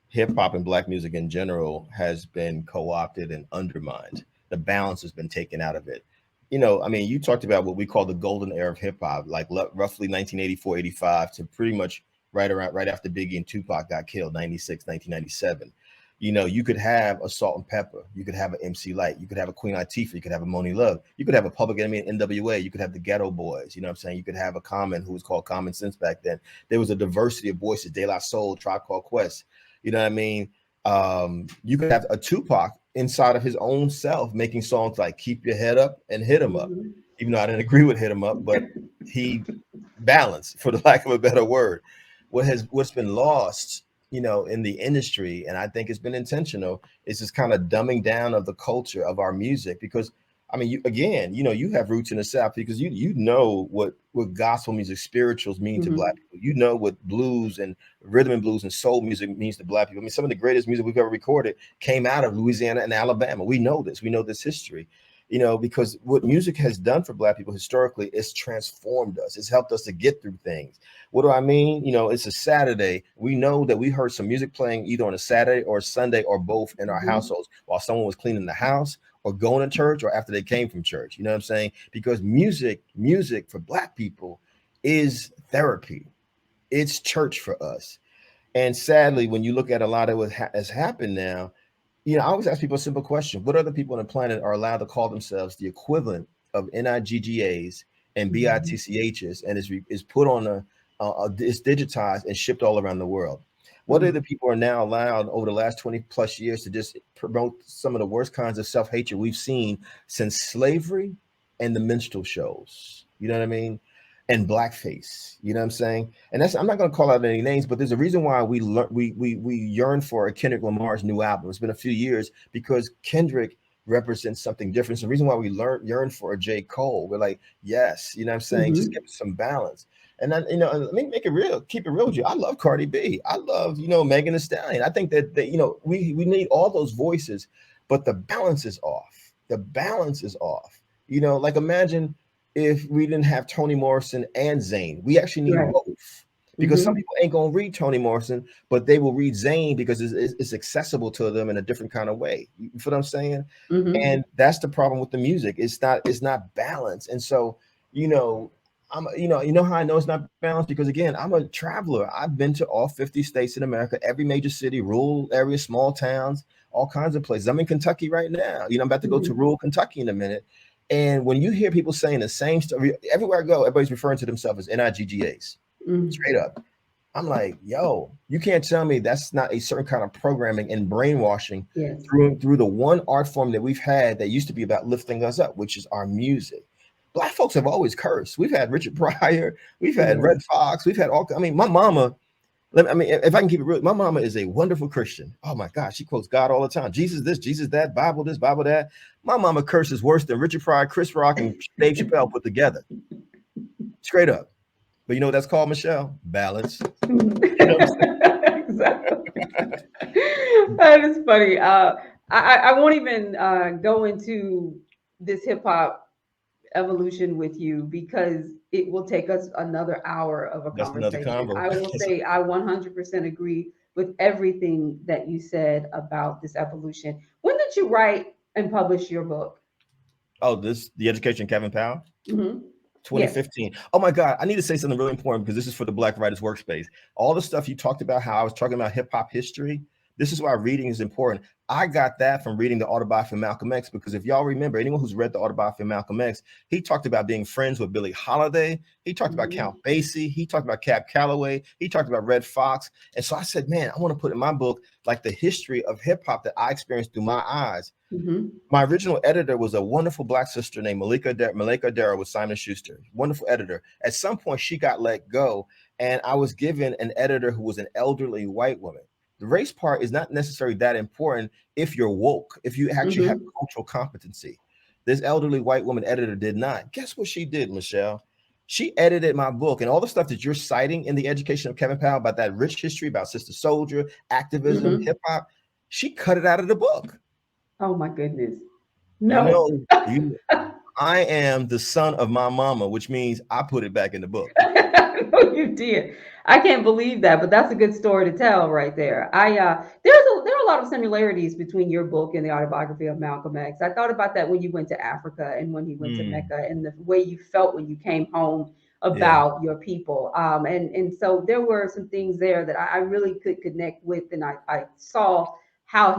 hip hop and Black music in general has been co opted and undermined. The balance has been taken out of it. You know, I mean, you talked about what we call the golden era of hip hop, like roughly 1984, 85 to pretty much right after Biggie and Tupac got killed, 96, 1997. You know, you could have a Salt and Pepper, you could have an MC Light, you could have a Queen Latifah, you could have a Moni Love, you could have a Public Enemy and NWA, you could have the Ghetto Boys, you know what I'm saying? You could have a Common who was called Common Sense back then. There was a diversity of voices, De La Soul, Tribe Called Quest. You know what I mean? You could have a Tupac inside of his own self making songs like Keep Your Head Up and Hit 'Em Up.
Mhm.
Even though I didn't agree with Hit 'Em Up, but he balanced, for the lack of a better word. What's been lost, you know, in the industry, and I think it's been intentional, is this kind of dumbing down of the culture of our music. Because I mean, you again, you know, you have roots in the South because you know what gospel music, spirituals mean to Black
Mhm.
people. You know what blues and rhythm and blues and soul music means to Black people. I mean, some of the greatest music we've ever recorded came out of Louisiana and Alabama. We know this. We know this history. You know, because what music has done for Black people historically is transformed us. It's helped us to get through things. What do I mean? You know, it's a Saturday. We know that we heard some music playing either on a Saturday or a Sunday or both in our
Mhm.
households while someone was cleaning the house or going to church or after they came from church. You know what I'm saying? Because music for Black people is therapy. It's church for us. And sadly, when you look at a lot of what has happened now, you know, I always ask people a simple question: what other people on the planet are allowed to call themselves the equivalent of NIGGAs and
Mhm.
BITCHs, and is put on is digitized and shipped all around the world? What
Mhm.
other people are now allowed over the last 20 plus years to just promote some of the worst kinds of self hatred we've seen since slavery and the minstrel shows? You know what I mean? And blackface. You know what I'm saying? And that's, I'm not going to call out any names, but there's a reason why we yearn for a Kendrick Lamar's new album. It's been a few years because Kendrick represents something different. It's the reason why we yearn for a J. Cole. We're like, yes, you know what I'm saying? Just give
Mhm.
us some balance. And then, you know, let me make it real, keep it real with you. I love Cardi B. I love, you know, Megan Thee Stallion. I think that you know, we need all those voices, but the balance is off. The balance is off. You know, like imagine if we didn't have Toni Morrison and Zayn. We actually need
Right.
both because some
Mhm.
people ain't gonna read Toni Morrison, but they will read Zayn because it's accessible to them in a different kind of way. You feel what I'm saying?
Mhm.
And that's the problem with the music. It's not balanced. And so, you know, you know how I know it's not balanced because again, I'm a traveler. I've been to all 50 states in America, every major city, rural areas, small towns, all kinds of places. I'm in Kentucky right now. You know, I'm about to go to
Mhm.
rural Kentucky in a minute. And when you hear people saying the same story, everywhere I go, everybody's referring to themselves as NIGGAs,
Mhm.
straight up. I'm like, yo, you can't tell me that's not a certain kind of programming and brainwashing
Yes.
through the one art form that we've had that used to be about lifting us up, which is our music. Black folks have always cursed. We've had Richard Pryor, we've had
Yes.
Red Fox, we've had all. I mean, my mama. I mean, if I can keep it real, my mama is a wonderful Christian. Oh my God, she quotes God all the time. Jesus this, Jesus that, Bible this, Bible that. My mama curses worse than Richard Pryor, Chris Rock, and Dave Chappelle put together. Straight up. But you know what that's called, Michelle? Balance. You know what
Exactly. That is funny. I won't even go into this hip hop evolution with you because it will take us another hour of a
That's another
conversation.
combo.
I will say I 100% agree with everything that you said about this evolution. When did you write and publish your book?
Oh, this the education Kevin Powell.
Hmm. Yes.
2015. Oh my God, I need to say something really important because this is for the Black Writers Workspace. All the stuff you talked about, how I was talking about hip hop history, this is why reading is important. I got that from reading the autobiography of Malcolm X because if y'all remember, anyone who's read the autobiography of Malcolm X, he talked about being friends with Billie Holiday. He talked about
Hmm.
Count Basie. He talked about Cab Calloway. He talked about Red Fox. And so I said, man, I want to put in my book like the history of hip hop that I experienced through my eyes.
Hmm.
My original editor was a wonderful Black sister named Malika Dara with Simon Schuster. Wonderful editor. At some point, she got let go, and I was given an editor who was an elderly white woman. The race part is not necessarily that important if you're woke, if you actually have
Hmm.
cultural competency. This elderly white woman editor did not. Guess what she did, Michelle? She edited my book and all the stuff that you're citing in the education of Kevin Powell about that rich history about Sister Soldier, activism,
Hmm.
hip hop. She cut it out of the book.
Oh my goodness.
You
No.
know, you I am the son of my mama, which means I put it back in the book.
No, you did. I can't believe that, but that's a good story to tell right there. There are a lot of similarities between your book and the autobiography of Malcolm X. I thought about that when you went to Africa and when he went to
Mm,
Mecca and the way you felt when you came home
yeah,
about your people. And so there were some things there that I really could connect with, and I saw how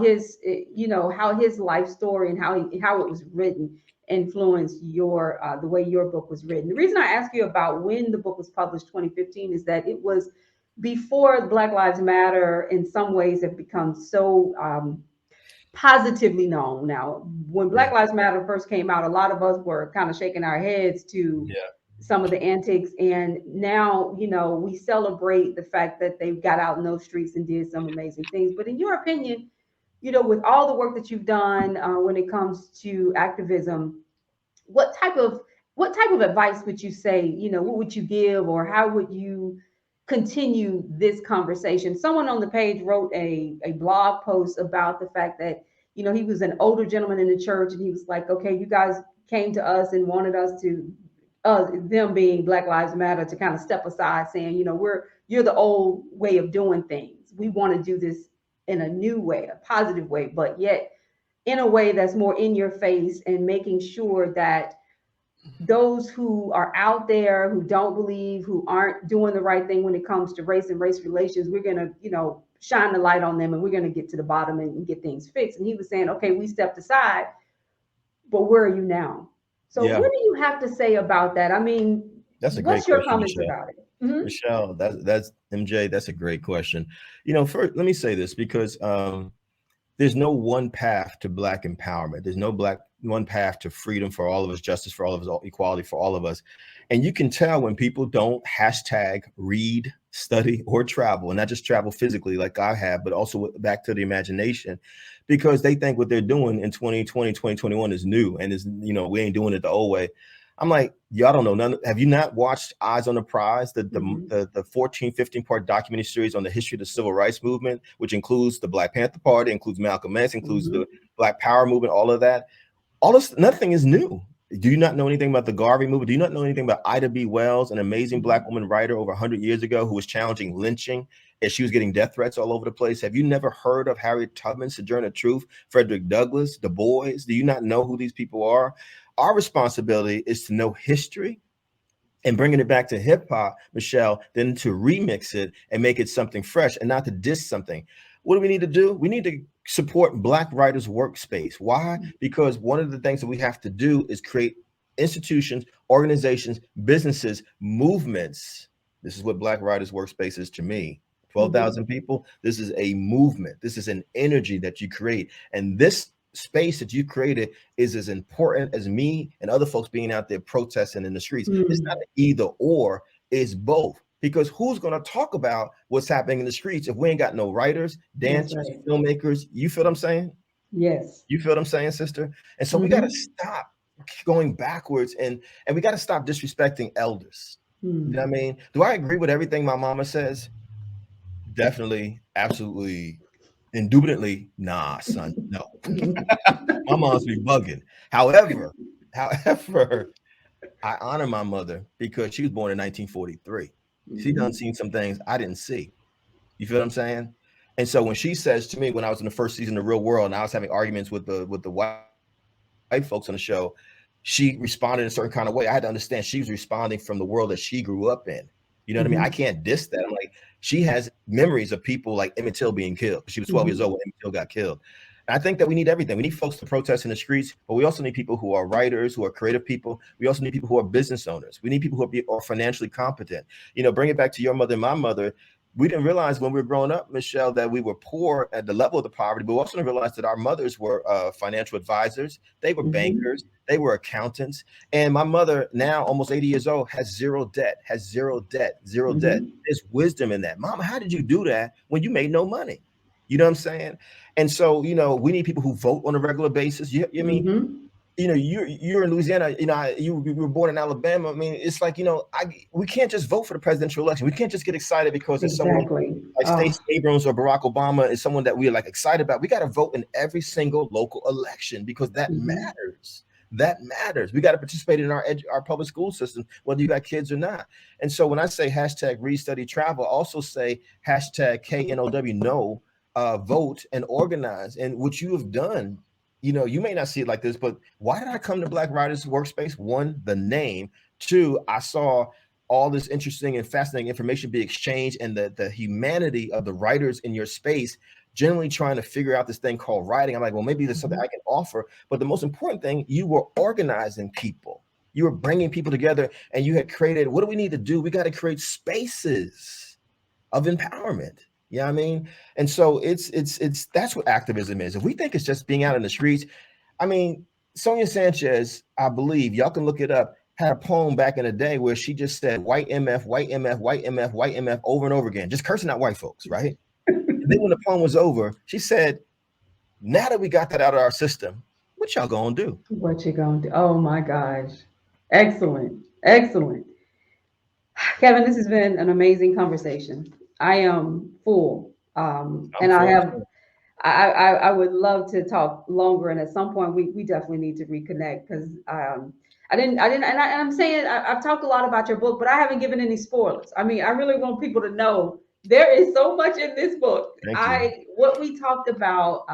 how his life story and how it was written influenced your the way your book was written. The reason I ask you about when the book was published, 2015, is that it was before Black Lives Matter in some ways have become so positively known. Now, when
yeah,
Black Lives Matter first came out, a lot of us were kind of shaking our heads to
yeah.
some of the antics, and now we celebrate the fact that they got out in those streets and did some amazing things. But in your opinion, with all the work that you've done when it comes to activism, what type of advice would you say, what would you give, or how would you continue this conversation? Someone on the page wrote a blog post about the fact that he was an older gentleman in the church, and he was like, okay, you guys came to us and wanted us to them being Black Lives Matter to kind of step aside, saying, you're the old way of doing things, we want to do this in a new way, a positive way, but yet in a way that's more in your face, and making sure that those who are out there who don't believe, who aren't doing the right thing when it comes to race and race relations, we're going to, shine the light on them, and we're going to get to the bottom and get things fixed. And he was saying, okay, we stepped aside, but where are you now? So
Yeah,
what do you have to say about that? I mean,
that's a great
what's your
question,
comments
Michelle.
about it? Hmm.
Michelle, that's MJ. That's a great question. First, let me say this because there's no one path to Black empowerment. There's no one path to freedom for all of us, justice for all of us, equality for all of us. And you can tell when people don't hashtag read, study, or travel, and not just travel physically like I have, but also back to the imagination, because they think what they're doing in 2020, 2021 is new and we ain't doing it the old way. I'm like, y'all don't know none. Have you not watched Eyes on the Prize,
Hmm.
the 14, 15-part documentary series on the history of the civil rights movement, which includes the Black Panther Party, includes Malcolm X, includes the
Hmm.
Black Power movement, all of that? All this, nothing is new. Do you not know anything about the Garvey movement? Do you not know anything about Ida B. Wells, an amazing Black woman writer over 100 years ago who was challenging lynching as she was getting death threats all over the place? Have you never heard of Harriet Tubman, Sojourner Truth, Frederick Douglass, Du Bois? Do you not know who these people are? Our responsibility is to know history and bringing it back to hip hop, Michelle, then to remix it and make it something fresh and not to diss something. What do we need to do? We need to support Black Writers Workspace. Why? Because one of the things that we have to do is create institutions, organizations, businesses, movements This is what Black Writers Workspace is to me.
Mm-hmm.
12,000 people. This is a movement. This is an energy that you create. And this space that you created is as important as me and other folks being out there protesting in the streets. It's not an either or, it's both. Because who's going to talk about what's happening in the streets if we ain't got no writers, dancers,
right.
filmmakers? You feel what I'm saying?
Yes.
You feel what I'm saying, sister? And so we got to stop going backwards, and we got to stop disrespecting elders. You know what I mean? Do I agree with everything my mama says? Definitely, absolutely, indubitably, nah, son, no. My mom's be bugging. However, I honor my mother because she was born in 1943. She done seen some things I didn't see. You feel what I'm saying? And so when she says to me, when I was in the first season of Real World and I was having arguments with the white folks on the show, she responded in a certain kind of way. I had to understand she was responding from the world that she grew up in. You know what I mean? I can't diss that. I'm like, she has memories of people like Emmett Till being killed. She was 12 years old when Emmett Till got killed. And I think that we need everything. We need folks to protest in the streets, but we also need people who are writers, who are creative people. We also need people who are business owners. We need people who are financially competent. You know, bring it back to your mother and my mother. We didn't realize when we were growing up, Michelle, that we were poor at the level of the poverty, but we also didn't realize that our mothers were financial advisors. They were bankers. They were accountants. And my mother, now almost 80 years old, has zero debt. There's wisdom in that. Mama, how did you do that when you made no money? You know what I'm saying? And so, you know, we need people who vote on a regular basis. You mean, you know, you're in Louisiana, you know, you were born in Alabama. I mean, it's like, you know, we can't just vote for the presidential election. We can't just get excited because it's someone like Stacey Abrams or Barack Obama is someone that we're like excited about. We got to vote in every single local election because that matters. That matters. We got to participate in our public school system, whether you got kids or not. And so when I say hashtag read, study, travel, I also say hashtag KNOW, know, vote and organize. And what you have done, you know, you may not see it like this, but why did I come to Black Writers Workspace? One, the name. Two, I saw all this interesting and fascinating information be exchanged, and the humanity of the writers in your space generally trying to figure out this thing called writing. I'm like, well, maybe there's something I can offer. But the most important thing, you were organizing people. You were bringing people together, and you had created, what do we need to do? We got to create spaces of empowerment. You know what I mean? And so it's that's what activism is. If we think it's just being out in the streets, I mean, Sonia Sanchez, I believe, y'all can look it up, had a poem back in the day where she just said white MF, white MF, white MF, white MF over and over again, just cursing out white folks, right? And then when the poem was over, she said, now that we got that out of our system, what y'all gonna do?
What you gonna do? Oh my gosh. Excellent. Excellent. Kevin, this has been an amazing conversation. I am full. And I would love to talk longer. And at some point we definitely need to reconnect because I'm saying I've talked a lot about your book, but I haven't given any spoilers. I mean, I really want people to know there is so much in this book. What we talked about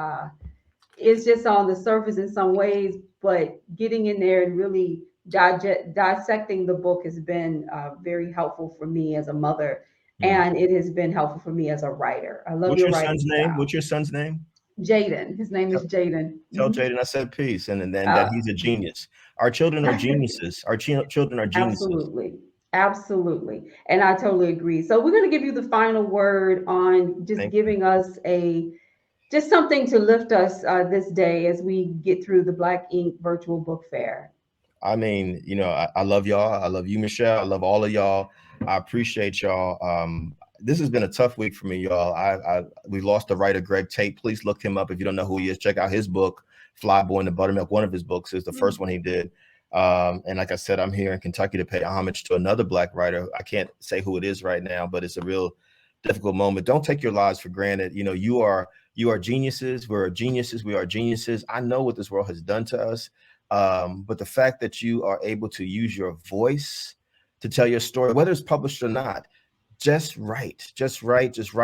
is just on the surface in some ways, but getting in there and really dissecting the book has been very helpful for me as a mother, and it has been helpful for me as a writer. I love your writing style.
What's your son's name?
Jaden. His name is Jaden.
Tell Jaden I said peace, and that he's a genius. Our children are geniuses. Our children are geniuses.
Absolutely. And I totally agree. So we're going to give you the final word on just giving us just something to lift us this day as we get through the Black Ink Virtual Book Fair.
I mean, you know, I love y'all. I love you, Michelle. I love all of y'all. I appreciate y'all. This has been a tough week for me, y'all. We lost the writer, Greg Tate. Please look him up if you don't know who he is. Check out his book, Flyboy and the Buttermilk. One of his books is the first one he did. And like I said, I'm here in Kentucky to pay homage to another Black writer. I can't say who it is right now, but it's a real difficult moment. Don't take your lives for granted. You know, you are geniuses. We're geniuses. We are geniuses. I know what this world has done to us. But the fact that you are able to use your voice to tell your story, whether it's published or not, just write,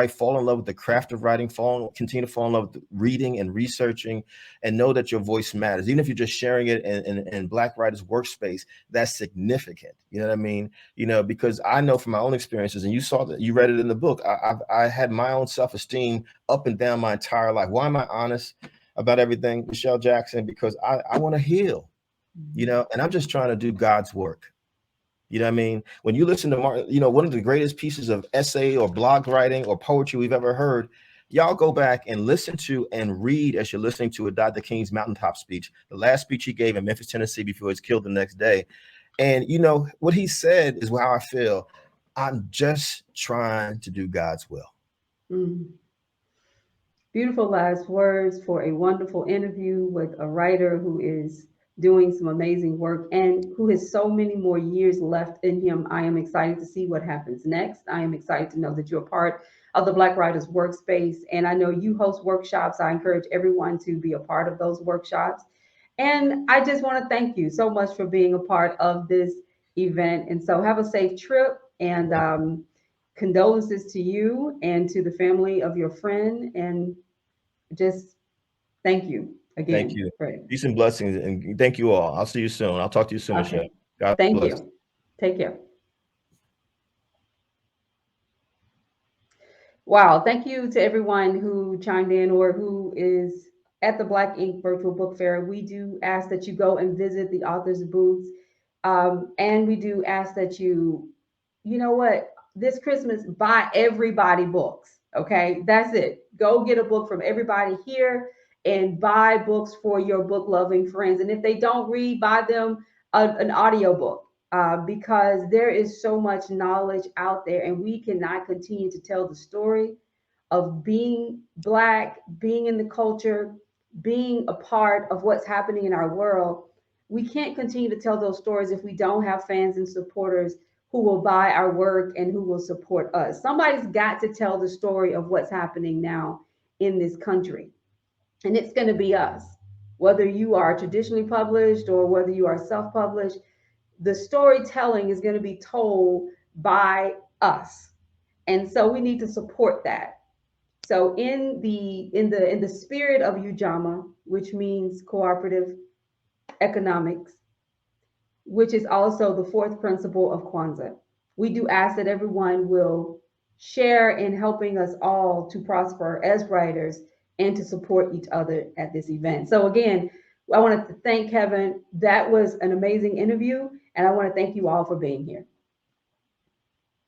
fall in love with the craft of writing, continue to fall in love with reading and researching, and know that your voice matters. Even if you're just sharing it in Black Writers Workspace, that's significant. You know what I mean? You know, because I know from my own experiences, and you saw that, you read it in the book, I had my own self-esteem up and down my entire life. Why am I honest about everything, Michelle Jackson? Because I want to heal, you know, and I'm just trying to do God's work. You know what I mean? When you listen to Martin, you know, one of the greatest pieces of essay or blog writing or poetry we've ever heard, y'all go back and listen to and read as you're listening to a Dr. King's mountaintop speech, the last speech he gave in Memphis, Tennessee, before he was killed the next day. And, you know, what he said is how I feel. I'm just trying to do God's will.
Mm. Beautiful last words for a wonderful interview with a writer who is doing some amazing work and who has so many more years left in him. I am excited to see what happens next. I am excited to know that you're part of the Black Writers Workspace. And I know you host workshops. I encourage everyone to be a part of those workshops. And I just want to thank you so much for being a part of this event. And so have a safe trip, and condolences to you and to the family of your friend. And just thank you
Thank
again.
you.
Right.
Peace and blessings. And thank you all. I'll see you soon. I'll talk to you soon, Michelle.
Okay.
God
Thank
bless.
you. Take care. Wow. Thank you to everyone who chimed in or who is at the Black Ink Virtual Book Fair. We do ask that you go and visit the authors' booths. And we do ask that you know what, this Christmas, buy everybody books. Okay. That's it. Go get a book from everybody here and buy books for your book loving friends. And if they don't read, buy them an audio book. Because there is so much knowledge out there, and we cannot continue to tell the story of being Black, being in the culture, being a part of what's happening in our world. We can't continue to tell those stories if we don't have fans and supporters who will buy our work and who will support us. Somebody's got to tell the story of what's happening now in this country, and it's going to be us. Whether you are traditionally published or whether you are self published, the storytelling is going to be told by us. And so we need to support that. So in the spirit of Ujamaa, which means cooperative economics, which is also the fourth principle of Kwanzaa, we do ask that everyone will share in helping us all to prosper as writers and to support each other at this event. So again, I want to thank Kevin. That was an amazing interview, and I want to thank you all for being here.